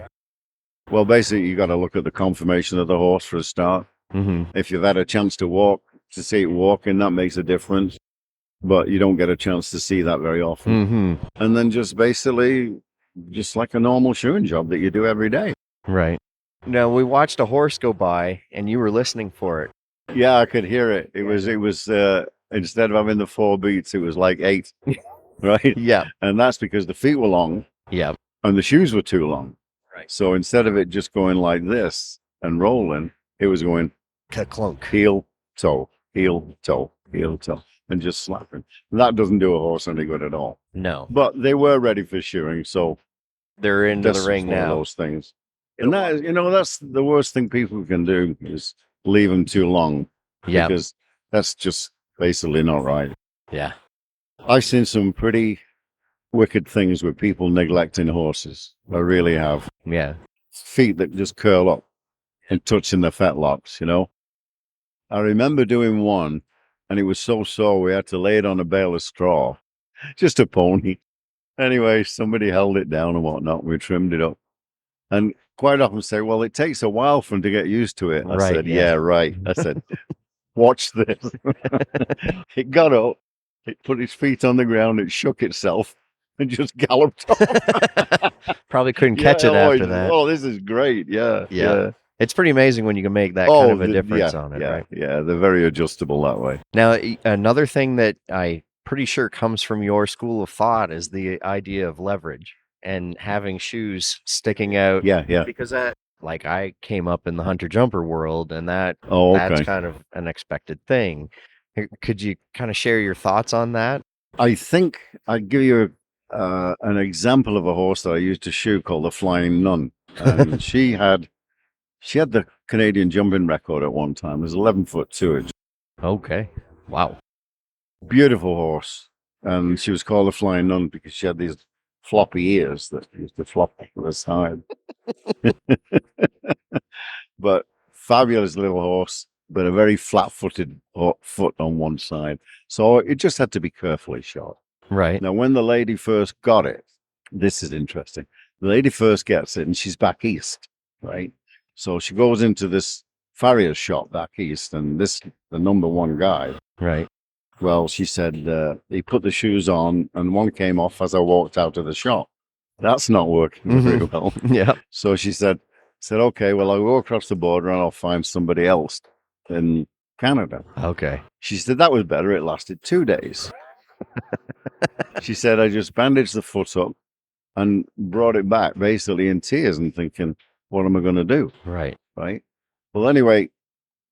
[SPEAKER 1] Well, basically, you got to look at the conformation of the horse for a start. If you've had a chance to see it walking, that makes a difference. But you don't get a chance to see that very often. And then just basically, just like a normal shoeing job that you do every day.
[SPEAKER 3] Right. Now, we watched a horse go by, and you were listening for it.
[SPEAKER 1] Yeah, I could hear it. It was instead of having the 4 beats, it was like 8, right?
[SPEAKER 3] Yeah.
[SPEAKER 1] And that's because the feet were long.
[SPEAKER 3] Yeah.
[SPEAKER 1] And the shoes were too long.
[SPEAKER 3] Right.
[SPEAKER 1] So instead of it just going like this and rolling, it was going
[SPEAKER 3] clunk,
[SPEAKER 1] heel, toe, heel, toe, heel, toe, and just slapping. That doesn't do a horse any good at all.
[SPEAKER 3] No.
[SPEAKER 1] But they were ready for shoeing, so
[SPEAKER 3] they're into the ring now.
[SPEAKER 1] Those things. And that, that's the worst thing people can do is leave them too long.
[SPEAKER 3] Yeah.
[SPEAKER 1] Because that's just basically not right.
[SPEAKER 3] Yeah.
[SPEAKER 1] I've seen some pretty wicked things with people neglecting horses. I really have.
[SPEAKER 3] Yeah.
[SPEAKER 1] Feet that just curl up and touching the fetlocks, I remember doing one, and it was so sore we had to lay it on a bale of straw. Just a pony. Anyway, somebody held it down and whatnot. We trimmed it up. And quite often say, well, it takes a while for him to get used to it. I said, yeah, right. I said, watch this. It got up, it put its feet on the ground, it shook itself and just galloped off.
[SPEAKER 3] Probably couldn't catch it after that.
[SPEAKER 1] Oh, this is great. Yeah.
[SPEAKER 3] It's pretty amazing when you can make that kind of a difference on it, right?
[SPEAKER 1] Yeah, they're very adjustable that way.
[SPEAKER 3] Now, another thing that I pretty sure comes from your school of thought is the idea of leverage and having shoes sticking out.
[SPEAKER 1] Yeah.
[SPEAKER 3] Because I came up in the hunter jumper world, and that's kind of an expected thing. Could you kind of share your thoughts on that?
[SPEAKER 1] I think I'd give you an example of a horse that I used to shoe called the Flying Nun. And she had the Canadian jumping record at one time. It was 11 foot 2 inch.
[SPEAKER 3] Okay. Wow.
[SPEAKER 1] Beautiful horse. And she was called the Flying Nun because she had these floppy ears that used to flop to the side. But fabulous little horse, but a very flat-footed foot on one side. So it just had to be carefully shot.
[SPEAKER 3] Right.
[SPEAKER 1] Now, when the lady first got it, this is interesting. The lady first gets it and she's back east, right? So she goes into this farrier shop back east, and the number one guy.
[SPEAKER 3] Right.
[SPEAKER 1] Well, she said he put the shoes on and one came off as I walked out of the shop. That's not working very well.
[SPEAKER 3] Yeah.
[SPEAKER 1] So she said, okay, well, I'll go across the border and I'll find somebody else in Canada.
[SPEAKER 3] Okay.
[SPEAKER 1] She said that was better. It lasted 2 days. She said, I just bandaged the foot up and brought it back basically in tears and thinking, what am I going to do?
[SPEAKER 3] Right.
[SPEAKER 1] Right. Well, anyway,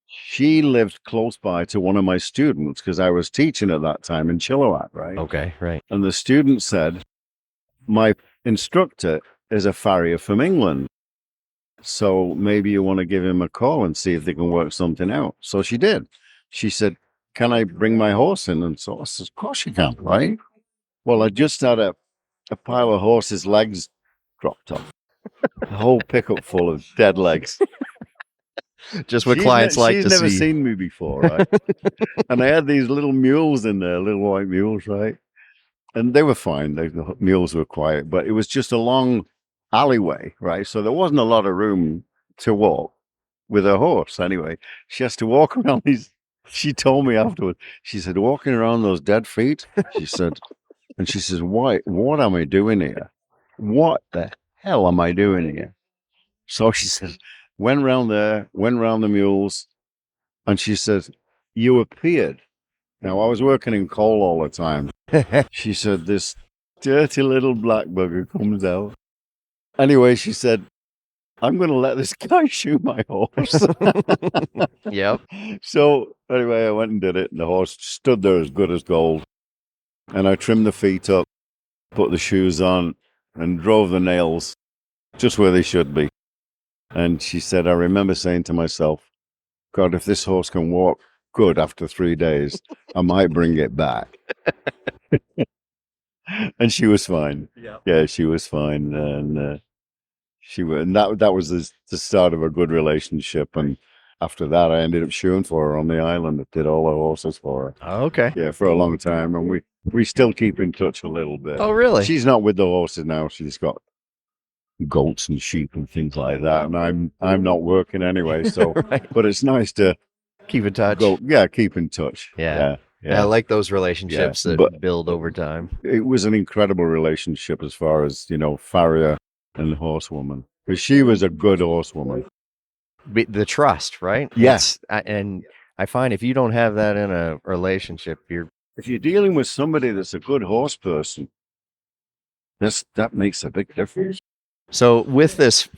[SPEAKER 1] she lived close by to one of my students because I was teaching at that time in Chilliwack. Right.
[SPEAKER 3] Okay. Right.
[SPEAKER 1] And the student said, my instructor is a farrier from England. So maybe you want to give him a call and see if they can work something out. So she did. She said, can I bring my horse in? And so I said, of course you can, right? Well, I just had a pile of horses' legs dropped off. A whole pickup full of dead legs.
[SPEAKER 3] Just what clients like to see.
[SPEAKER 1] She's never seen me before, right? And I had these little mules in there, little white mules, right? And they were fine. The mules were quiet, but it was just a long alleyway, right? So there wasn't a lot of room to walk with her horse. Anyway, she has to walk around these. She told me afterwards, she said, walking around those dead feet, she said, and she says, what am I doing here? What the hell am I doing here? So she says, went round there, went round the mules, and she says, you appeared. Now, I was working in coal all the time. She said, this dirty little black bugger comes out. Anyway, she said, I'm going to let this guy shoot my horse.
[SPEAKER 3] Yep.
[SPEAKER 1] So anyway, I went and did it. And the horse stood there as good as gold. And I trimmed the feet up, put the shoes on, and drove the nails just where they should be. And she said, I remember saying to myself, God, if this horse can walk good after 3 days, I might bring it back. And she was fine. Yeah, she was fine. And that was the start of a good relationship. And after that, I ended up shoeing for her on the island. I did all the horses for her.
[SPEAKER 3] Oh, okay.
[SPEAKER 1] Yeah, for a long time. And we still keep in touch a little bit.
[SPEAKER 3] Oh, really?
[SPEAKER 1] She's not with the horses now. She's got goats and sheep and things like that. And I'm not working anyway. So,
[SPEAKER 3] Right.
[SPEAKER 1] But it's nice to
[SPEAKER 3] Keep in touch.
[SPEAKER 1] keep in touch.
[SPEAKER 3] Yeah. I like those relationships that
[SPEAKER 1] but-
[SPEAKER 3] build over time.
[SPEAKER 1] It was an incredible relationship as far as, farrier and horsewoman. Because she was a good horsewoman.
[SPEAKER 3] The trust, right?
[SPEAKER 1] Yes.
[SPEAKER 3] And I find if you don't have that in a relationship,
[SPEAKER 1] If you're dealing with somebody that's a good horse person, that makes a big difference.
[SPEAKER 3] So with this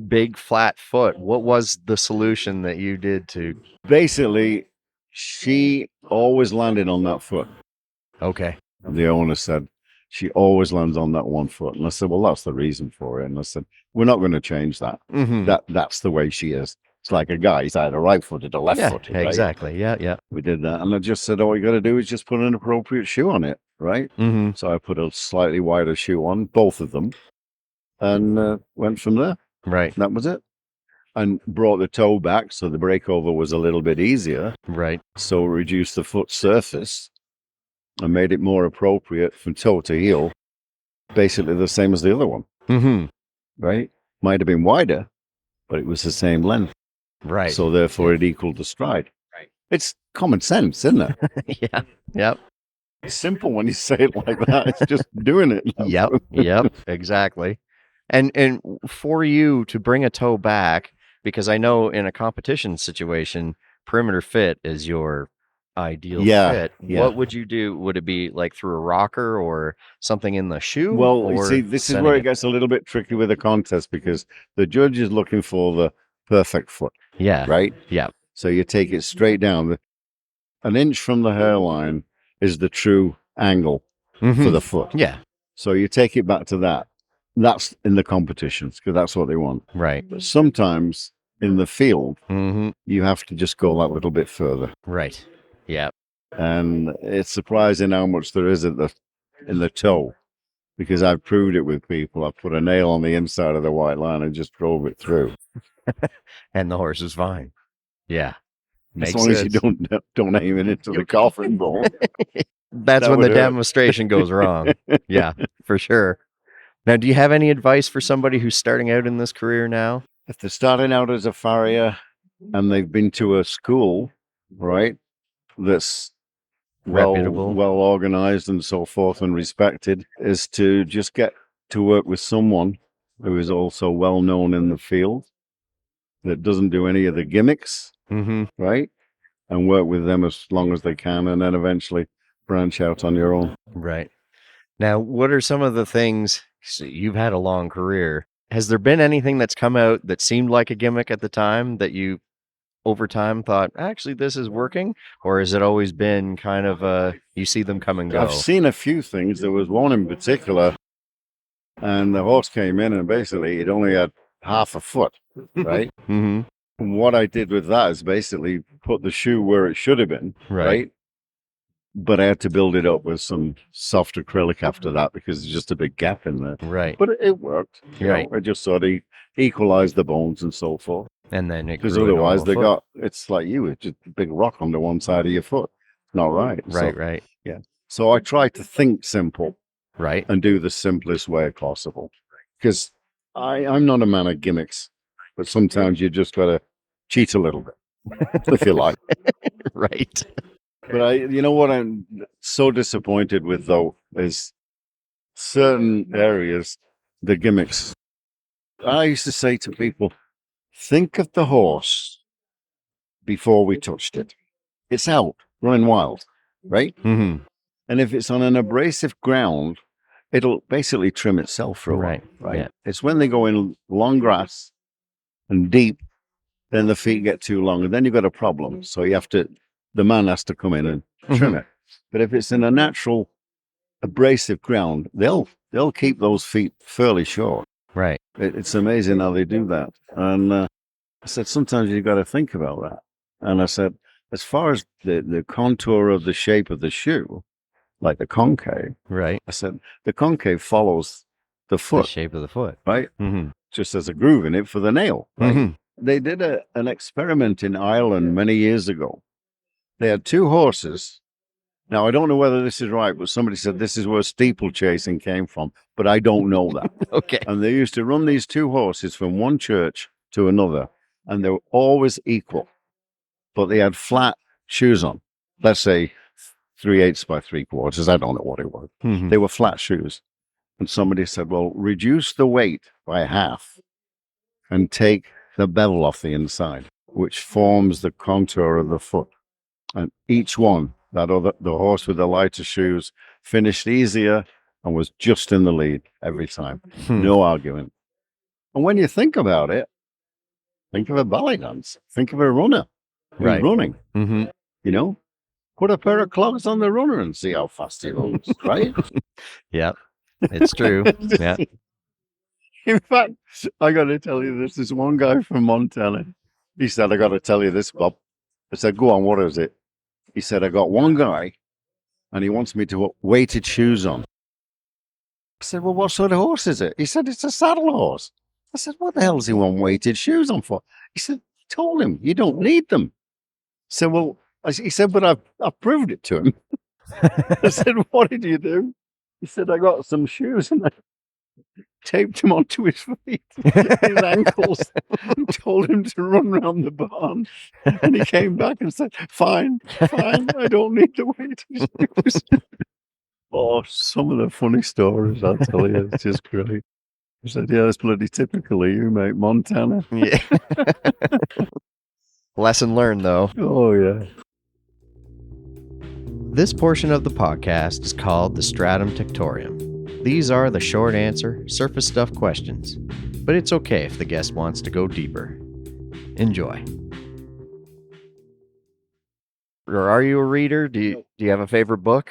[SPEAKER 3] big flat foot, what was the solution that you did to?
[SPEAKER 1] Basically, she always landed on that foot.
[SPEAKER 3] Okay.
[SPEAKER 1] The owner said, she always lands on that one foot. And I said, well, that's the reason for it. And I said, we're not going to change that.
[SPEAKER 3] Mm-hmm.
[SPEAKER 1] That's the way she is. It's like a guy. He's either right-footed or left-footed. Right?
[SPEAKER 3] Exactly. Yeah.
[SPEAKER 1] We did that. And I just said, all you got to do is just put an appropriate shoe on it, right?
[SPEAKER 3] Mm-hmm.
[SPEAKER 1] So I put a slightly wider shoe on, both of them, and went from there.
[SPEAKER 3] Right.
[SPEAKER 1] That was it. And brought the toe back so the breakover was a little bit easier.
[SPEAKER 3] Right.
[SPEAKER 1] So reduced the foot surface and made it more appropriate from toe to heel, basically the same as the other one,
[SPEAKER 3] Mm-hmm.
[SPEAKER 1] right? Might have been wider, but it was the same length.
[SPEAKER 3] Right.
[SPEAKER 1] So therefore it equaled the stride. Right. It's common sense, isn't it?
[SPEAKER 3] Yeah. Yep.
[SPEAKER 1] It's simple when you say it like that. It's just doing it.
[SPEAKER 3] Yep. Exactly. And for you to bring a toe back, because I know in a competition situation, perimeter fit is your ideal fit.
[SPEAKER 1] Yeah.
[SPEAKER 3] What would you do? Would it be like through a rocker or something in the shoe?
[SPEAKER 1] Well, you
[SPEAKER 3] or
[SPEAKER 1] see, this is
[SPEAKER 3] sending
[SPEAKER 1] where it gets a little bit tricky with the contest because the judge is looking for the perfect foot,
[SPEAKER 3] Yeah.
[SPEAKER 1] right?
[SPEAKER 3] Yeah.
[SPEAKER 1] So you take it straight down. An inch from the hairline is the true angle for the foot.
[SPEAKER 3] Yeah.
[SPEAKER 1] So you take it back to that. That's in the competitions because that's what they want.
[SPEAKER 3] Right.
[SPEAKER 1] But sometimes in the field,
[SPEAKER 3] Mm-hmm.
[SPEAKER 1] you have to just go that little bit further.
[SPEAKER 3] Right. Yeah.
[SPEAKER 1] And it's surprising how much there is in the toe because I've proved it with people. I've put a nail on the inside of the white line and just drove it through.
[SPEAKER 3] And the horse is fine. Yeah.
[SPEAKER 1] As long as you don't aim it into the coffin bone.
[SPEAKER 3] That's
[SPEAKER 1] That
[SPEAKER 3] when the
[SPEAKER 1] would hurt.
[SPEAKER 3] demonstration goes wrong. Yeah, for sure. Now, do you have any advice for somebody who's starting out in this career now?
[SPEAKER 1] If they're starting out as a farrier and they've been to a school, right, that's
[SPEAKER 3] Reputable.
[SPEAKER 1] well organized and so forth and respected, is to just get to work with someone who is also well known in the field, that doesn't do any of the gimmicks,
[SPEAKER 3] Mm-hmm.
[SPEAKER 1] right, and work with them as long as they can, and then eventually branch out on your own.
[SPEAKER 3] Right. Now, what are some of the things, so you've had a long career. Has there been anything that's come out that seemed like a gimmick at the time that you over time thought, actually, this is working? Or has it always been kind of you see them come and go?
[SPEAKER 1] I've seen a few things. There was one in particular, and the horse came in and basically it only had half a foot, right?
[SPEAKER 3] Mm-hmm.
[SPEAKER 1] And what I did with that is basically put the shoe where it should have been, right? But I had to build it up with some soft acrylic after that because there's just a big gap in there.
[SPEAKER 3] Right.
[SPEAKER 1] But it worked. You
[SPEAKER 3] Right.
[SPEAKER 1] know, I just sort of equalized the bones and so forth.
[SPEAKER 3] And then it
[SPEAKER 1] Because
[SPEAKER 3] grew a
[SPEAKER 1] otherwise
[SPEAKER 3] normal foot.
[SPEAKER 1] it's like it's just a big rock on the one side of your foot. Not right.
[SPEAKER 3] Right,
[SPEAKER 1] So,
[SPEAKER 3] right.
[SPEAKER 1] yeah. So I try to think simple
[SPEAKER 3] Right.
[SPEAKER 1] and do the simplest way possible. Because I'm not a man of gimmicks, but sometimes you just got to cheat a little bit, if you like.
[SPEAKER 3] Right.
[SPEAKER 1] But you know what I'm so disappointed with, though, is certain areas, the gimmicks. I used to say to people, think of the horse before we touched it. It's out, running wild, right?
[SPEAKER 3] Mm-hmm.
[SPEAKER 1] And if it's on an abrasive ground, it'll basically trim itself for a while, right?
[SPEAKER 3] Yeah.
[SPEAKER 1] It's when they go in long grass and deep, then the feet get too long, and then you've got a problem. So the man has to come in and trim it. But if it's in a natural abrasive ground, they'll keep those feet fairly short.
[SPEAKER 3] Right.
[SPEAKER 1] It's amazing how they do that. And I said, sometimes you've got to think about that. And I said, as far as the contour of the shape of the shoe, like the concave,
[SPEAKER 3] Right.
[SPEAKER 1] I said, the concave follows the
[SPEAKER 3] The
[SPEAKER 1] foot,
[SPEAKER 3] shape of the foot.
[SPEAKER 1] right?
[SPEAKER 3] Mm-hmm.
[SPEAKER 1] Just as a groove in it for the nail. Right?
[SPEAKER 3] Mm-hmm.
[SPEAKER 1] They did an experiment in Ireland many years ago. They had two horses. Now, I don't know whether this is right, but somebody said this is where steeplechasing came from, but I don't know that.
[SPEAKER 3] Okay.
[SPEAKER 1] And they used to run these two horses from one church to another, and they were always equal, but they had flat shoes on. Let's say 3/8 by 3/4. I don't know what it was.
[SPEAKER 3] Mm-hmm.
[SPEAKER 1] They were flat shoes. And somebody said, well, reduce the weight by half and take the bevel off the inside, which forms the contour of the foot. And each one, the horse with the lighter shoes, finished easier and was just in the lead every time. No argument. And when you think about it, think of a ballet dance. Think of a runner who's
[SPEAKER 3] Right.
[SPEAKER 1] running.
[SPEAKER 3] Mm-hmm.
[SPEAKER 1] You know, put a pair of clogs on the runner and see how fast he runs, right?
[SPEAKER 3] Yep. It's true. Yeah.
[SPEAKER 1] In fact, I got to tell you, there's this one guy from Montana. He said, I got to tell you this, Bob. I said, go on, what is it? He said, I got one guy and he wants me to put weighted shoes on. I said, well, what sort of horse is it? He said, it's a saddle horse. I said, what the hell does he want weighted shoes on for? He said, told him, you don't need them. I said, well, he said, but I've proved it to him. I said, what did you do? He said, I got some shoes and I taped him onto his feet, his ankles, and told him to run around the barn. And he came back and said, fine, I don't need the weighted shoes. Oh, some of the funny stories, I'll tell you, it's just great. He said, yeah, that's bloody typical of you, mate, Montana.
[SPEAKER 3] Yeah. Lesson learned, though.
[SPEAKER 1] Oh, yeah.
[SPEAKER 3] This portion of the podcast is called the Stratum Tectorium. These are the short answer, surface stuff questions, but it's okay if the guest wants to go deeper. Enjoy. Or are you a reader? Do you have a favorite book?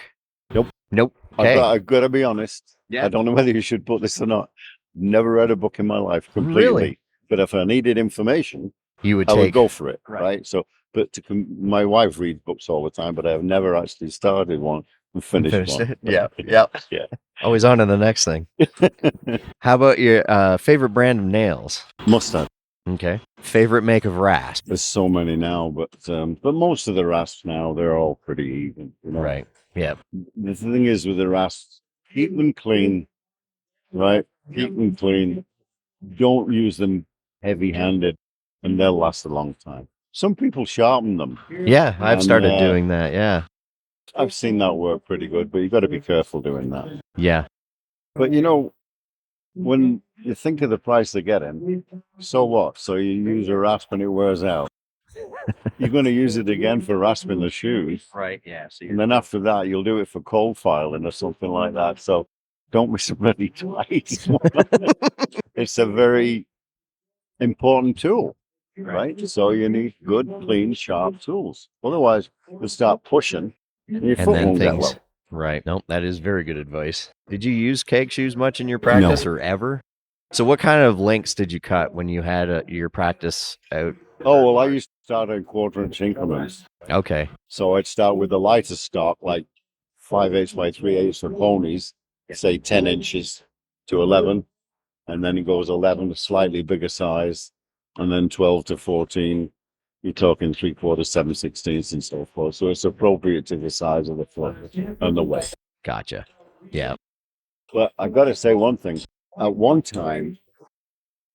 [SPEAKER 3] Nope. Okay.
[SPEAKER 1] I've got to be honest.
[SPEAKER 3] Yeah.
[SPEAKER 1] I don't know whether you should put this or not. Never read a book in my life completely.
[SPEAKER 3] Really?
[SPEAKER 1] But if I needed information,
[SPEAKER 3] You would
[SPEAKER 1] I would
[SPEAKER 3] take.
[SPEAKER 1] go for it,
[SPEAKER 3] Right.
[SPEAKER 1] right? So, but my wife reads books all the time, but I have never actually started one and finished one.
[SPEAKER 3] it. Yeah. Yeah.
[SPEAKER 1] Yeah.
[SPEAKER 3] Always on to the next thing. How about your favorite brand of nails?
[SPEAKER 1] Mustard.
[SPEAKER 3] Okay. Favorite make of rasp?
[SPEAKER 1] There's so many now, but most of the rasps now, they're all pretty even. You know?
[SPEAKER 3] Right. Yeah.
[SPEAKER 1] The thing is with the rasps, keep them clean, right? Keep them clean. Don't use them heavy-handed, and they'll last a long time. Some people sharpen them.
[SPEAKER 3] Yeah. I've
[SPEAKER 1] And,
[SPEAKER 3] started doing that. Yeah.
[SPEAKER 1] I've seen that work pretty good, but you've got to be careful doing that.
[SPEAKER 3] Yeah.
[SPEAKER 1] But you know, when you think of the price they're getting, so what? So you use a rasp and it wears out. you're going to use it again for rasping the shoes.
[SPEAKER 3] Right. Yeah. So
[SPEAKER 1] And then after that, you'll do it for cold filing or something like that. So don't be so bloody tight. It's a very important tool, right? So you need good, clean, sharp tools. Otherwise, you'll start pushing and your
[SPEAKER 3] and
[SPEAKER 1] foot
[SPEAKER 3] then
[SPEAKER 1] won't get
[SPEAKER 3] things.
[SPEAKER 1] well.
[SPEAKER 3] Right. Nope. That is very good advice. Did you use keg shoes much in your practice or ever? So what kind of lengths did you cut when you had your practice out?
[SPEAKER 1] Oh, well, I used to start in 1/4 inch increments.
[SPEAKER 3] Okay.
[SPEAKER 1] So I'd start with the lightest stock, like 5/8 by 3/8 for ponies, say 10 inches to 11. And then it goes 11 to slightly bigger size. And then 12 to 14, you're talking 3/4, 7/16 and so forth. So it's appropriate to the size of the foot and the weight.
[SPEAKER 3] Gotcha. Yeah.
[SPEAKER 1] But I got to say one thing. At one time,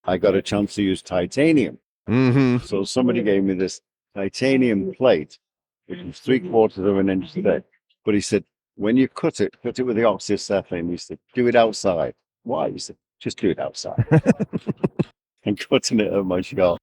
[SPEAKER 1] I got a chance to use titanium.
[SPEAKER 3] Mm-hmm.
[SPEAKER 1] So somebody gave me this titanium plate, which was 3/4 of an inch thick. But he said, when you cut it with the oxyacetylene. He said, do it outside. Why? He said, just do it outside. And cutting it at my shop.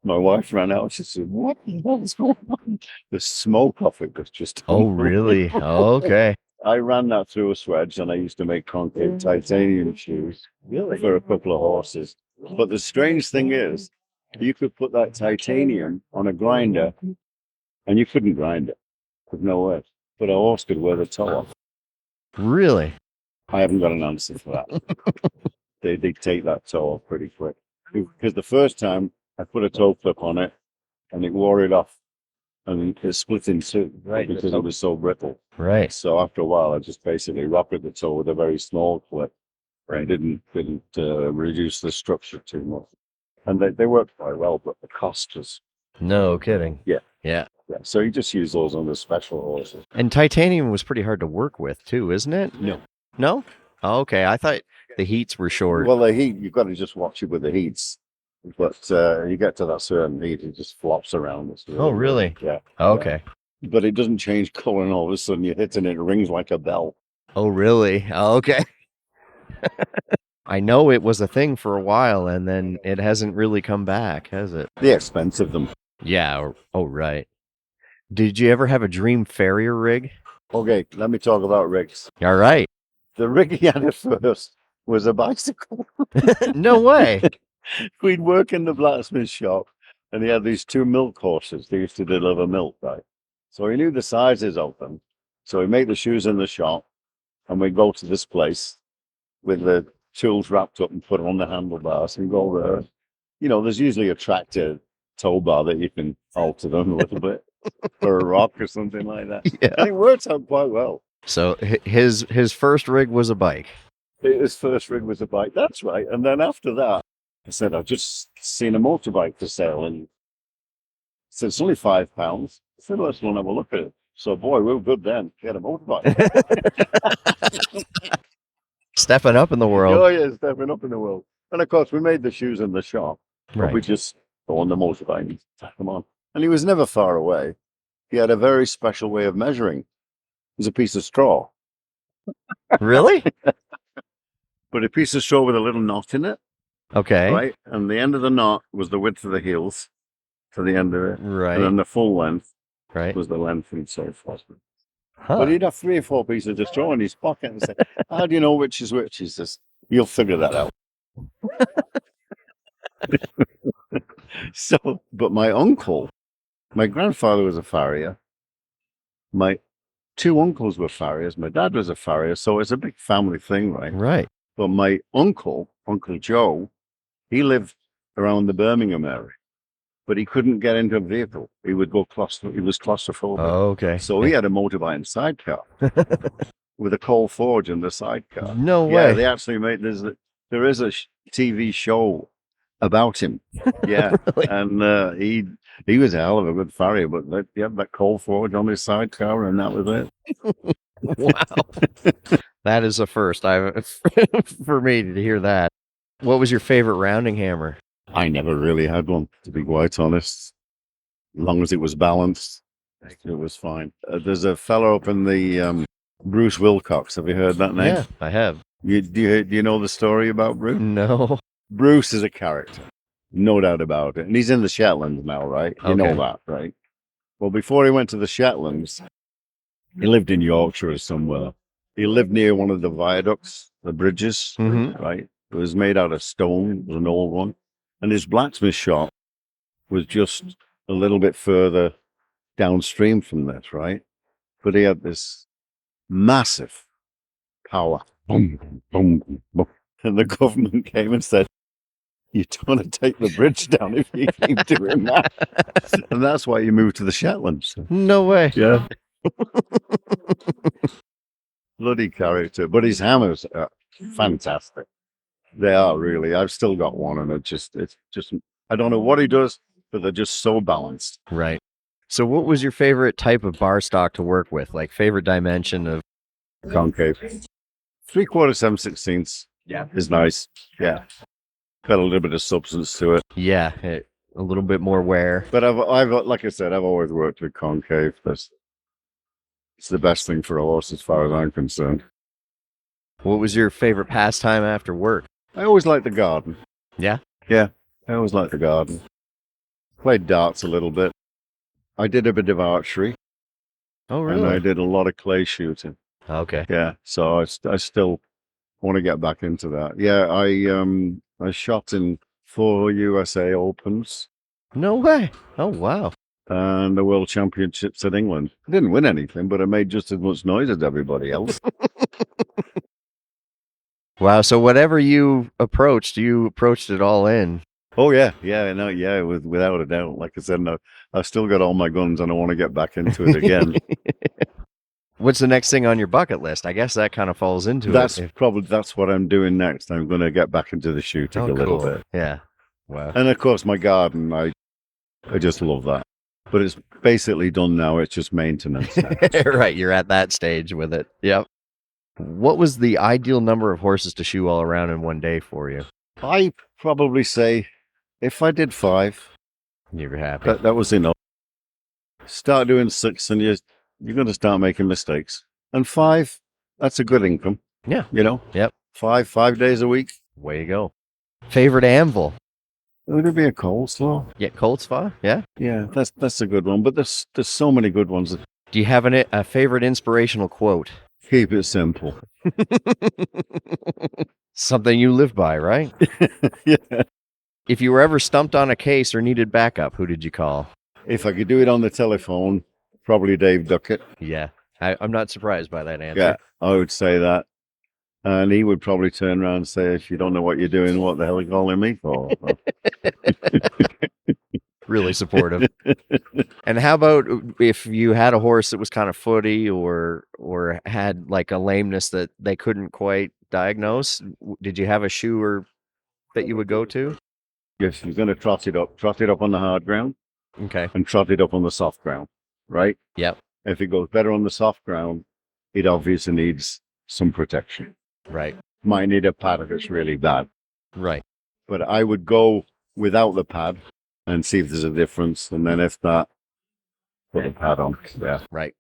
[SPEAKER 1] My wife ran out. She said, what the hell is going on? The smoke off it was just...
[SPEAKER 3] Oh, really? Oh, okay.
[SPEAKER 1] I ran that through a swedge, and I used to make concave titanium shoes for a couple of horses. But the strange thing is, you could put that titanium on a grinder, and you couldn't grind it. There's no way. But a horse could wear the toe off.
[SPEAKER 3] Really?
[SPEAKER 1] I haven't got an answer for that. They take that toe off pretty quick. Because the first time I put a toe clip on it, and it wore it off. And it split in two,
[SPEAKER 3] Right.
[SPEAKER 1] because it was so brittle.
[SPEAKER 3] Right.
[SPEAKER 1] So after a while, I just basically rocketed the toe with a very small clip. Right. Didn't reduce the structure too much. And they worked quite well, but the cost was...
[SPEAKER 3] No kidding.
[SPEAKER 1] Yeah.
[SPEAKER 3] Yeah.
[SPEAKER 1] Yeah. So you just use those on the special horses.
[SPEAKER 3] And titanium was pretty hard to work with too, isn't it?
[SPEAKER 1] No.
[SPEAKER 3] No? Oh, okay. I thought the heats were short.
[SPEAKER 1] Well, the heat, you've got to just watch it with the heats. But you get to that certain heat, it just flops around. It's
[SPEAKER 3] Oh, really?
[SPEAKER 1] Yeah.
[SPEAKER 3] Okay.
[SPEAKER 1] Yeah. But it doesn't change color, and all of a sudden you're hitting it, it rings like a bell.
[SPEAKER 3] Oh, really? Oh, okay. I know it was a thing for a while, and then it hasn't really come back, has it?
[SPEAKER 1] The expense of them.
[SPEAKER 3] Yeah. Oh, right. Did you ever have a dream Farrier rig?
[SPEAKER 1] Okay, let me talk about rigs.
[SPEAKER 3] All right.
[SPEAKER 1] The rig he had at first was a bicycle.
[SPEAKER 3] No way.
[SPEAKER 1] We'd work in the blacksmith shop, and he had these 2 milk horses. They used to deliver milk, right? So he knew the sizes of them. So he'd make the shoes in the shop, and we'd go to this place with the tools wrapped up and put on the handlebars and go there. You know, there's usually a tractor tow bar that you can alter them a little bit for a rock or something like that.
[SPEAKER 3] Yeah.
[SPEAKER 1] And it works out quite well.
[SPEAKER 3] So his first rig was a bike.
[SPEAKER 1] His first rig was a bike. That's right. And then after that, I said, I've just seen a motorbike for sale. And he said, it's only £5. I said, let's go and have a look at it. So, boy, we were good then. He had a motorbike.
[SPEAKER 3] Stepping up in the world.
[SPEAKER 1] Oh, yeah, stepping up in the world. And, of course, we made the shoes in the shop. But
[SPEAKER 3] Right.
[SPEAKER 1] we just go on the motorbike and tack them on. And he was never far away. He had a very special way of measuring. It was a piece of straw.
[SPEAKER 3] Really?
[SPEAKER 1] But a piece of straw with a little knot in it.
[SPEAKER 3] Okay.
[SPEAKER 1] Right? And the end of the knot was the width of the heels to the end of it.
[SPEAKER 3] Right.
[SPEAKER 1] And then the full length
[SPEAKER 3] Right.
[SPEAKER 1] was the length and so forth.
[SPEAKER 3] Huh.
[SPEAKER 1] But he'd have 3 or 4 pieces of straw in his pocket and say, how do you know which is which? He says, you'll figure that out. So, but my uncle, my grandfather was a farrier. My 2 uncles were farriers. My dad was a farrier. So it's a big family thing, right?
[SPEAKER 3] Right.
[SPEAKER 1] But my Uncle Joe, he lived around the Birmingham area, but he couldn't get into a vehicle. He would go he was claustrophobic.
[SPEAKER 3] Oh, okay.
[SPEAKER 1] So he had a motorbike and sidecar with a coal forge in the sidecar.
[SPEAKER 3] No
[SPEAKER 1] Yeah,
[SPEAKER 3] way.
[SPEAKER 1] they actually made, there is a TV show about him. Yeah.
[SPEAKER 3] Really?
[SPEAKER 1] And he was a hell of a good farrier, but he had that coal forge on his sidecar, and that was it.
[SPEAKER 3] Wow. That is a first for me to hear that. What was your favorite rounding hammer?
[SPEAKER 1] I never really had one, to be quite honest. As long as it was balanced, it was fine. There's a fellow up in the Bruce Wilcox. Have you heard that name?
[SPEAKER 3] Yeah, I have.
[SPEAKER 1] Do you know the story about Bruce?
[SPEAKER 3] No.
[SPEAKER 1] Bruce is a character. No doubt about it. And he's in the Shetlands now, right? You know
[SPEAKER 3] Okay.
[SPEAKER 1] that, right? Well, before he went to the Shetlands, he lived in Yorkshire or somewhere. He lived near one of the viaducts, the bridges, right? It was made out of stone. It was an old one. And his blacksmith shop was just a little bit further downstream from this, right? But he had this massive power. Boom, boom, boom. And the government came and said, you're going to take the bridge down if you keep doing that. And that's why you moved to the Shetlands.
[SPEAKER 3] No way.
[SPEAKER 1] Yeah. Bloody character. But his hammers are fantastic. They are really. I've still got one, and it's just, I don't know what he does, but they're just so balanced.
[SPEAKER 3] Right. So what was your favorite type of bar stock to work with? Like favorite dimension of
[SPEAKER 1] Concave. 3/4, 7/16 is nice. Yeah. Got a little bit of substance to it.
[SPEAKER 3] yeah, a little bit more wear.
[SPEAKER 1] But I've like I said, I've always worked with concave. It's the best thing for a horse as far as I'm concerned.
[SPEAKER 3] What was your favorite pastime after work?
[SPEAKER 1] I always liked the garden.
[SPEAKER 3] Yeah?
[SPEAKER 1] Yeah, I always liked the garden. Played darts a little bit. I did a bit of archery.
[SPEAKER 3] Oh,
[SPEAKER 1] And I
[SPEAKER 3] really?
[SPEAKER 1] did a lot of clay shooting.
[SPEAKER 3] Okay.
[SPEAKER 1] Yeah, so I still want to get back into that. Yeah, I shot in 4 USA Opens
[SPEAKER 3] No way. Oh, wow.
[SPEAKER 1] and the World Championships in England. I didn't win anything, but I made just as much noise as everybody else.
[SPEAKER 3] Wow. So whatever you approached it all in.
[SPEAKER 1] Oh yeah, without a doubt. Like I said, no, I've still got all my guns, and I want to get back into it again.
[SPEAKER 3] What's the next thing on your bucket list? I guess that kind of falls into
[SPEAKER 1] That's
[SPEAKER 3] it.
[SPEAKER 1] what I'm doing next. I'm going to get back into the shooting a little bit,
[SPEAKER 3] Yeah. Wow.
[SPEAKER 1] and of course my garden. I just love that, but it's basically done now. It's just maintenance. Now.
[SPEAKER 3] Right. You're at that stage with it. Yep. What was the ideal number of horses to shoe all around in one day for you?
[SPEAKER 1] I probably say if I did 5,
[SPEAKER 3] You were happy.
[SPEAKER 1] that was enough. Start doing 6, and you're going to start making mistakes. And 5, that's a good income.
[SPEAKER 3] Yeah.
[SPEAKER 1] You know?
[SPEAKER 3] Yep.
[SPEAKER 1] 5 days a week.
[SPEAKER 3] Way to go. Favorite anvil?
[SPEAKER 1] Would it be a coleslaw?
[SPEAKER 3] Yeah, Colts Spa? Yeah.
[SPEAKER 1] Yeah, that's a good one. But there's so many good ones.
[SPEAKER 3] Do you have a favorite inspirational quote?
[SPEAKER 1] Keep it simple.
[SPEAKER 3] Something you live by, right?
[SPEAKER 1] Yeah.
[SPEAKER 3] If you were ever stumped on a case or needed backup, who did you call?
[SPEAKER 1] If I could do it on the telephone, probably Dave Duckett.
[SPEAKER 3] Yeah. I'm not surprised by that answer.
[SPEAKER 1] Yeah, I would say that. And he would probably turn around and say, if you don't know what you're doing, what the hell are you calling me for?
[SPEAKER 3] Really supportive. And how about if you had a horse that was kind of footy or had like a lameness that they couldn't quite diagnose? Did you have a shoer that you would go to?
[SPEAKER 1] Yes, you're going to trot it up on the hard ground
[SPEAKER 3] Okay.
[SPEAKER 1] and trot it up on the soft ground, right?
[SPEAKER 3] Yep.
[SPEAKER 1] If it goes better on the soft ground, it obviously needs some protection.
[SPEAKER 3] Right.
[SPEAKER 1] Might need a pad if it's really bad.
[SPEAKER 3] Right.
[SPEAKER 1] But I would go without the pad and see if there's a difference. And then if not, put the pad on. Yeah.
[SPEAKER 3] Right.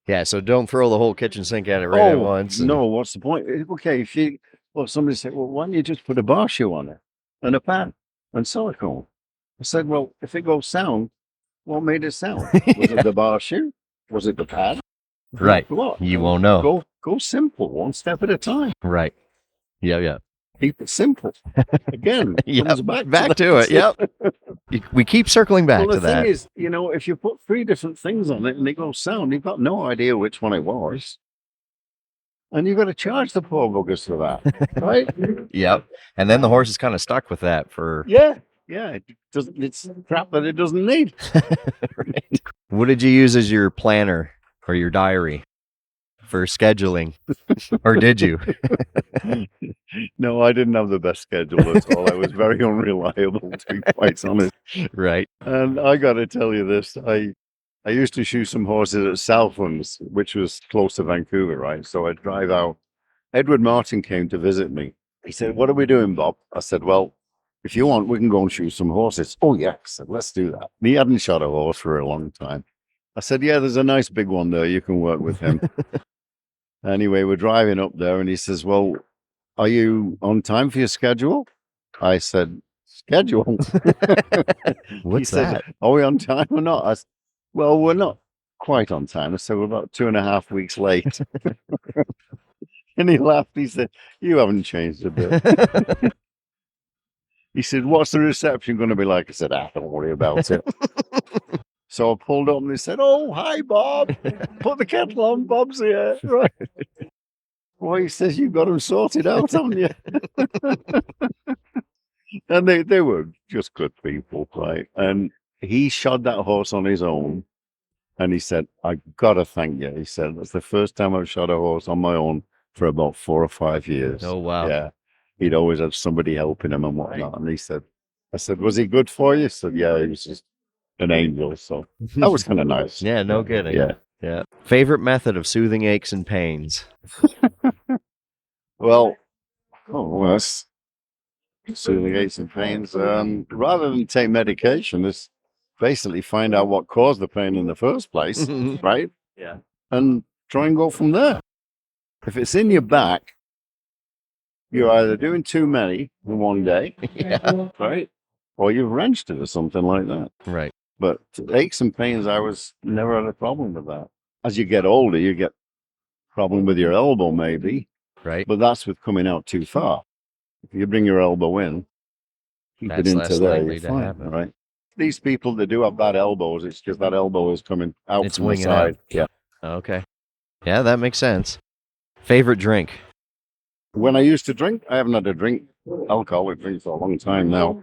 [SPEAKER 3] Yeah. So don't throw the whole kitchen sink at it right at once. and-
[SPEAKER 1] No, what's the point? Okay, somebody said, well, why don't you just put a bar shoe on it and a pad and silicone? I said, well, if it goes sound, what made it sound? Was it the bar shoe? Was it the pad?
[SPEAKER 3] Right.
[SPEAKER 1] What?
[SPEAKER 3] You won't know.
[SPEAKER 1] Go simple, one step at a time.
[SPEAKER 3] Right. Yeah. Yeah.
[SPEAKER 1] Keep it simple. Again,
[SPEAKER 3] Yep,
[SPEAKER 1] comes
[SPEAKER 3] back to it. Yep. We keep circling back
[SPEAKER 1] Well,
[SPEAKER 3] to
[SPEAKER 1] the
[SPEAKER 3] that.
[SPEAKER 1] thing is, if you put 3 different things on it and they go sound, you've got no idea which one it was. And you've got to charge the poor buggers for that, right?
[SPEAKER 3] Yep. And then the horse is kind of stuck with that for.
[SPEAKER 1] Yeah. It's crap that it doesn't need.
[SPEAKER 3] Right. What did you use as your planner or your diary for scheduling? Or did you?
[SPEAKER 1] No, I didn't have the best schedule at all. I was very unreliable, to be quite honest.
[SPEAKER 3] Right.
[SPEAKER 1] And I got to tell you this, I used to shoot some horses at Southlands, which was close to Vancouver, right? So I'd drive out. Edward Martin came to visit me. He said, what are we doing, Bob? I said, well, if you want, we can go and shoot some horses. Oh, yeah. I said, let's do that. And he hadn't shot a horse for a long time. I said, yeah, there's a nice big one there. You can work with him. Anyway, we're driving up there and he says, well, are you on time for your schedule? I said, schedule.
[SPEAKER 3] What's
[SPEAKER 1] He said,
[SPEAKER 3] that?
[SPEAKER 1] are we on time or not? I said, well, we're not quite on time. So we're about 2.5 weeks late. And he laughed. He said, you haven't changed a bit. He said, what's the reception going to be like? I said, don't worry about it. So I pulled up and they said, oh, hi, Bob. Put the kettle on. Bob's here. Right. Well, he says, you got him sorted out, haven't you? And they were just good people, right? And he shod that horse on his own. And he said, I got to thank you. He said, that's the first time I've shod a horse on my own for about 4 or 5 years.
[SPEAKER 3] Oh, wow.
[SPEAKER 1] Yeah. He'd always have somebody helping him and whatnot. And he said, I said, was he good for you? He said, yeah, he was just an angel. So that was kind of nice.
[SPEAKER 3] Yeah, no kidding.
[SPEAKER 1] Yeah.
[SPEAKER 3] Yeah. Favorite method of soothing aches and pains?
[SPEAKER 1] Well, that's soothing aches and pains. Rather than take medication, is basically find out what caused the pain in the first place, right?
[SPEAKER 3] Yeah.
[SPEAKER 1] And try and go from there. If it's in your back, you're either doing too many in one day, right? Or you've wrenched it or something like that.
[SPEAKER 3] Right.
[SPEAKER 1] But aches and pains, I was never had a problem with that. As you get older, you get problem with your elbow maybe,
[SPEAKER 3] Right.
[SPEAKER 1] but that's with coming out too far. If you bring your elbow in, keep
[SPEAKER 3] That's
[SPEAKER 1] it
[SPEAKER 3] less
[SPEAKER 1] into there,
[SPEAKER 3] likely
[SPEAKER 1] you're
[SPEAKER 3] to
[SPEAKER 1] fine,
[SPEAKER 3] happen.
[SPEAKER 1] right? These people that do have bad elbows, it's just that elbow is coming out
[SPEAKER 3] It's
[SPEAKER 1] from the
[SPEAKER 3] winging
[SPEAKER 1] side.
[SPEAKER 3] out.
[SPEAKER 1] Yeah.
[SPEAKER 3] Okay. Yeah, that makes sense. Favorite drink?
[SPEAKER 1] When I used to drink, I haven't had a drink, alcoholic drink for a long time now,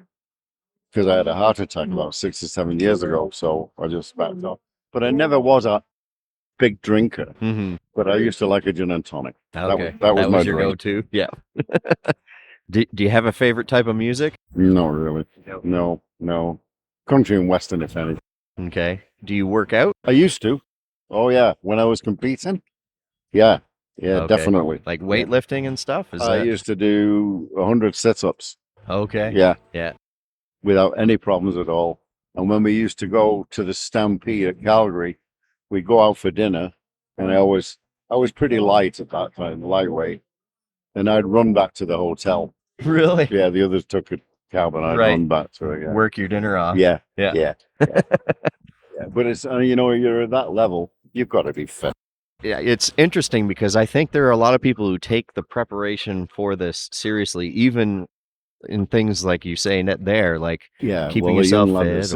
[SPEAKER 1] because I had a heart attack about 6 or 7 years ago, so I just backed off. But I never was a big drinker,
[SPEAKER 3] Mm-hmm.
[SPEAKER 1] but I used to like a gin and tonic.
[SPEAKER 3] Okay.
[SPEAKER 1] That was my
[SPEAKER 3] your
[SPEAKER 1] drink.
[SPEAKER 3] go-to? Yeah. Do you have a favorite type of music?
[SPEAKER 1] No, really. No. Country and western, if any.
[SPEAKER 3] Okay. Do you work out?
[SPEAKER 1] I used to. Oh, yeah. When I was competing? Yeah. Yeah,
[SPEAKER 3] Okay.
[SPEAKER 1] definitely.
[SPEAKER 3] Like weightlifting and stuff?
[SPEAKER 1] I used to do 100 sit-ups.
[SPEAKER 3] Okay.
[SPEAKER 1] Yeah.
[SPEAKER 3] Yeah.
[SPEAKER 1] Without any problems at all. And when we used to go to the Stampede at Calgary, we'd go out for dinner, and I was pretty light at that time, lightweight. And I'd run back to the hotel.
[SPEAKER 3] Really?
[SPEAKER 1] Yeah, the others took a cab, and I'd
[SPEAKER 3] Right.
[SPEAKER 1] run back to it. Yeah.
[SPEAKER 3] Work your dinner off.
[SPEAKER 1] Yeah.
[SPEAKER 3] Yeah.
[SPEAKER 1] Yeah. Yeah. But it's, you're at that level, you've got to be fit.
[SPEAKER 3] Yeah, it's interesting because I think there are a lot of people who take the preparation for this seriously, even in things like you say there, like
[SPEAKER 1] Yeah.
[SPEAKER 3] keeping
[SPEAKER 1] well, the
[SPEAKER 3] yourself
[SPEAKER 1] young lad
[SPEAKER 3] fit.
[SPEAKER 1] that's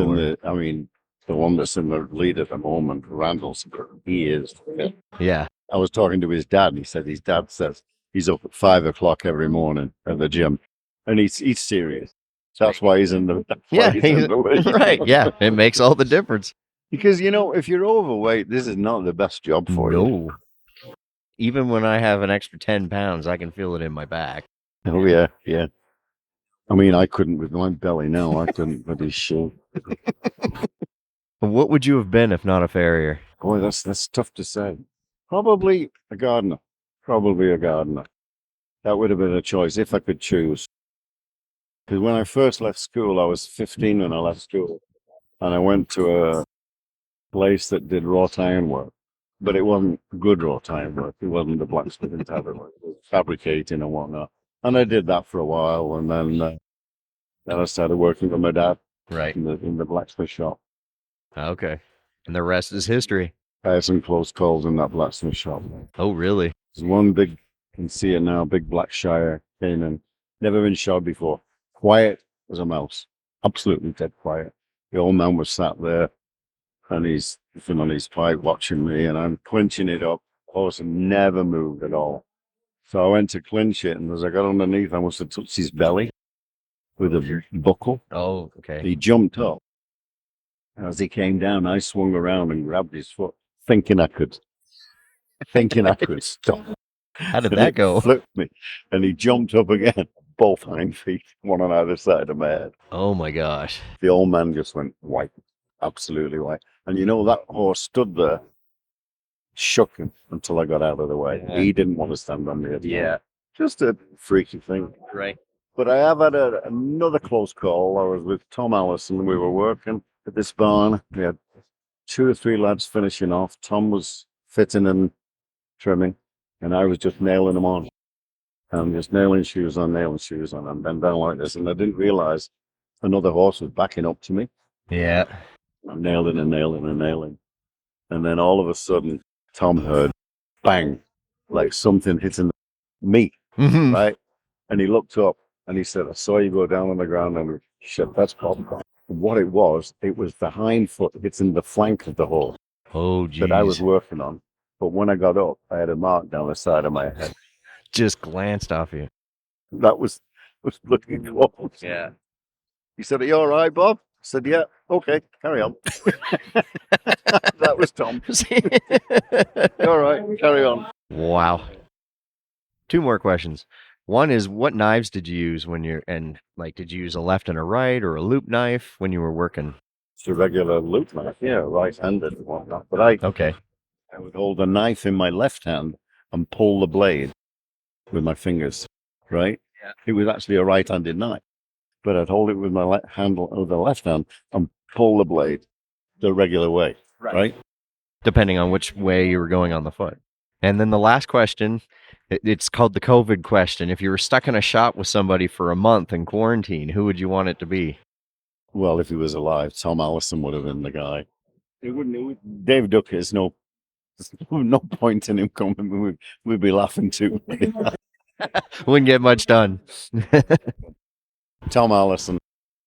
[SPEAKER 1] the one that's in the lead at the moment, Randall's, he is fit.
[SPEAKER 3] Yeah.
[SPEAKER 1] I was talking to his dad, and he said his dad says he's up at 5 o'clock every morning at the gym, and he's serious. That's why he's in the
[SPEAKER 3] Yeah.
[SPEAKER 1] he's in the league.
[SPEAKER 3] Right. Yeah. It makes all the difference.
[SPEAKER 1] Because if you're overweight, this is not the best job for you.
[SPEAKER 3] No. Even when I have an extra 10 pounds, I can feel it in my back.
[SPEAKER 1] Oh yeah, yeah. I mean, I couldn't with my belly now. I couldn't with his shit.
[SPEAKER 3] What would you have been if not a farrier?
[SPEAKER 1] Boy, that's tough to say. Probably a gardener. Probably a gardener. That would have been a choice if I could choose. Because when I first left school, I was 15 when I left school, and I went to a place that did wrought iron work, but it wasn't good wrought iron work. It wasn't the blacksmithing type of work. It was fabricating and whatnot. And I did that for a while, and then I started working with my dad
[SPEAKER 3] Right.
[SPEAKER 1] in the blacksmith shop.
[SPEAKER 3] Okay. And the rest is history.
[SPEAKER 1] I had some close calls in that blacksmith shop.
[SPEAKER 3] Oh, really?
[SPEAKER 1] There's one big, you can see it now, big black Shire came in. Never been shod before. Quiet as a mouse. Absolutely dead quiet. The old man was sat there, and he's sitting on his pipe watching me, and I'm clinching it up. Horse never moved at all. So I went to clinch it, and as I got underneath, I must have touched his belly with a buckle.
[SPEAKER 3] Oh, okay.
[SPEAKER 1] He jumped up. As he came down, I swung around and grabbed his foot, thinking I could stop.
[SPEAKER 3] How did
[SPEAKER 1] And
[SPEAKER 3] that
[SPEAKER 1] it
[SPEAKER 3] go?
[SPEAKER 1] flipped me, and he jumped up again, both hind feet, one on either side of my head.
[SPEAKER 3] Oh, my gosh.
[SPEAKER 1] The old man just went white, absolutely white. And that horse stood there, shook him until I got out of the way.
[SPEAKER 3] Yeah.
[SPEAKER 1] He didn't want to stand on me at all.
[SPEAKER 3] Yeah.
[SPEAKER 1] Just a freaky thing.
[SPEAKER 3] Right.
[SPEAKER 1] But I have had another close call. I was with Tom Allison. We were working at this barn. We had 2 or 3 lads finishing off. Tom was fitting and trimming, and I was just nailing them on. And just nailing shoes on, and bent down like this. And I didn't realize another horse was backing up to me.
[SPEAKER 3] Yeah.
[SPEAKER 1] I'm nailing and nailing and nailing. And then all of a sudden, Tom heard bang, like something hitting me,
[SPEAKER 3] Mhm.
[SPEAKER 1] right? And he looked up and he said, I saw you go down on the ground. And shit, that's Bob. What it was the hind foot hitting the flank of the horse
[SPEAKER 3] Oh, geez.
[SPEAKER 1] that I was working on. But when I got up, I had a mark down the side of my head.
[SPEAKER 3] Just glanced off you.
[SPEAKER 1] That was looking close.
[SPEAKER 3] Yeah.
[SPEAKER 1] He said, are you all right, Bob? I said, yeah, okay, carry on. That was Tom. All right, carry on.
[SPEAKER 3] Wow. 2 more questions. One is, what knives did you use did you use a left and a right or a loop knife when you were working?
[SPEAKER 1] It's a regular loop knife, yeah, right-handed and whatnot. But I would hold a knife in my left hand and pull the blade with my fingers, right?
[SPEAKER 3] Yeah.
[SPEAKER 1] It was actually a right-handed knife, but I'd hold it with my handle of the left hand and pull the blade the regular way, right?
[SPEAKER 3] Depending on which way you were going on the foot. And then the last question, it's called the COVID question. If you were stuck in a shop with somebody for a month in quarantine, who would you want it to be?
[SPEAKER 1] Well, if he was alive, Tom Allison would have been the guy. Dave Duck is no point in him coming. We'd be laughing too.
[SPEAKER 3] Wouldn't get much done.
[SPEAKER 1] Tom Allison,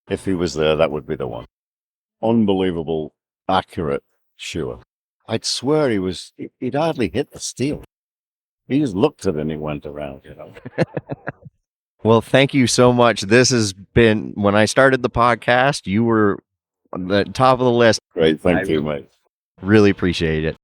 [SPEAKER 1] if he was there, that would be the one. Unbelievable, accurate, sure. I'd swear he'd hardly hit the steel. He just looked at it and he went around,
[SPEAKER 3] Well, thank you so much. This has been, when I started the podcast, you were on the top of the list.
[SPEAKER 1] Great, thank you, mate.
[SPEAKER 3] Really appreciate it.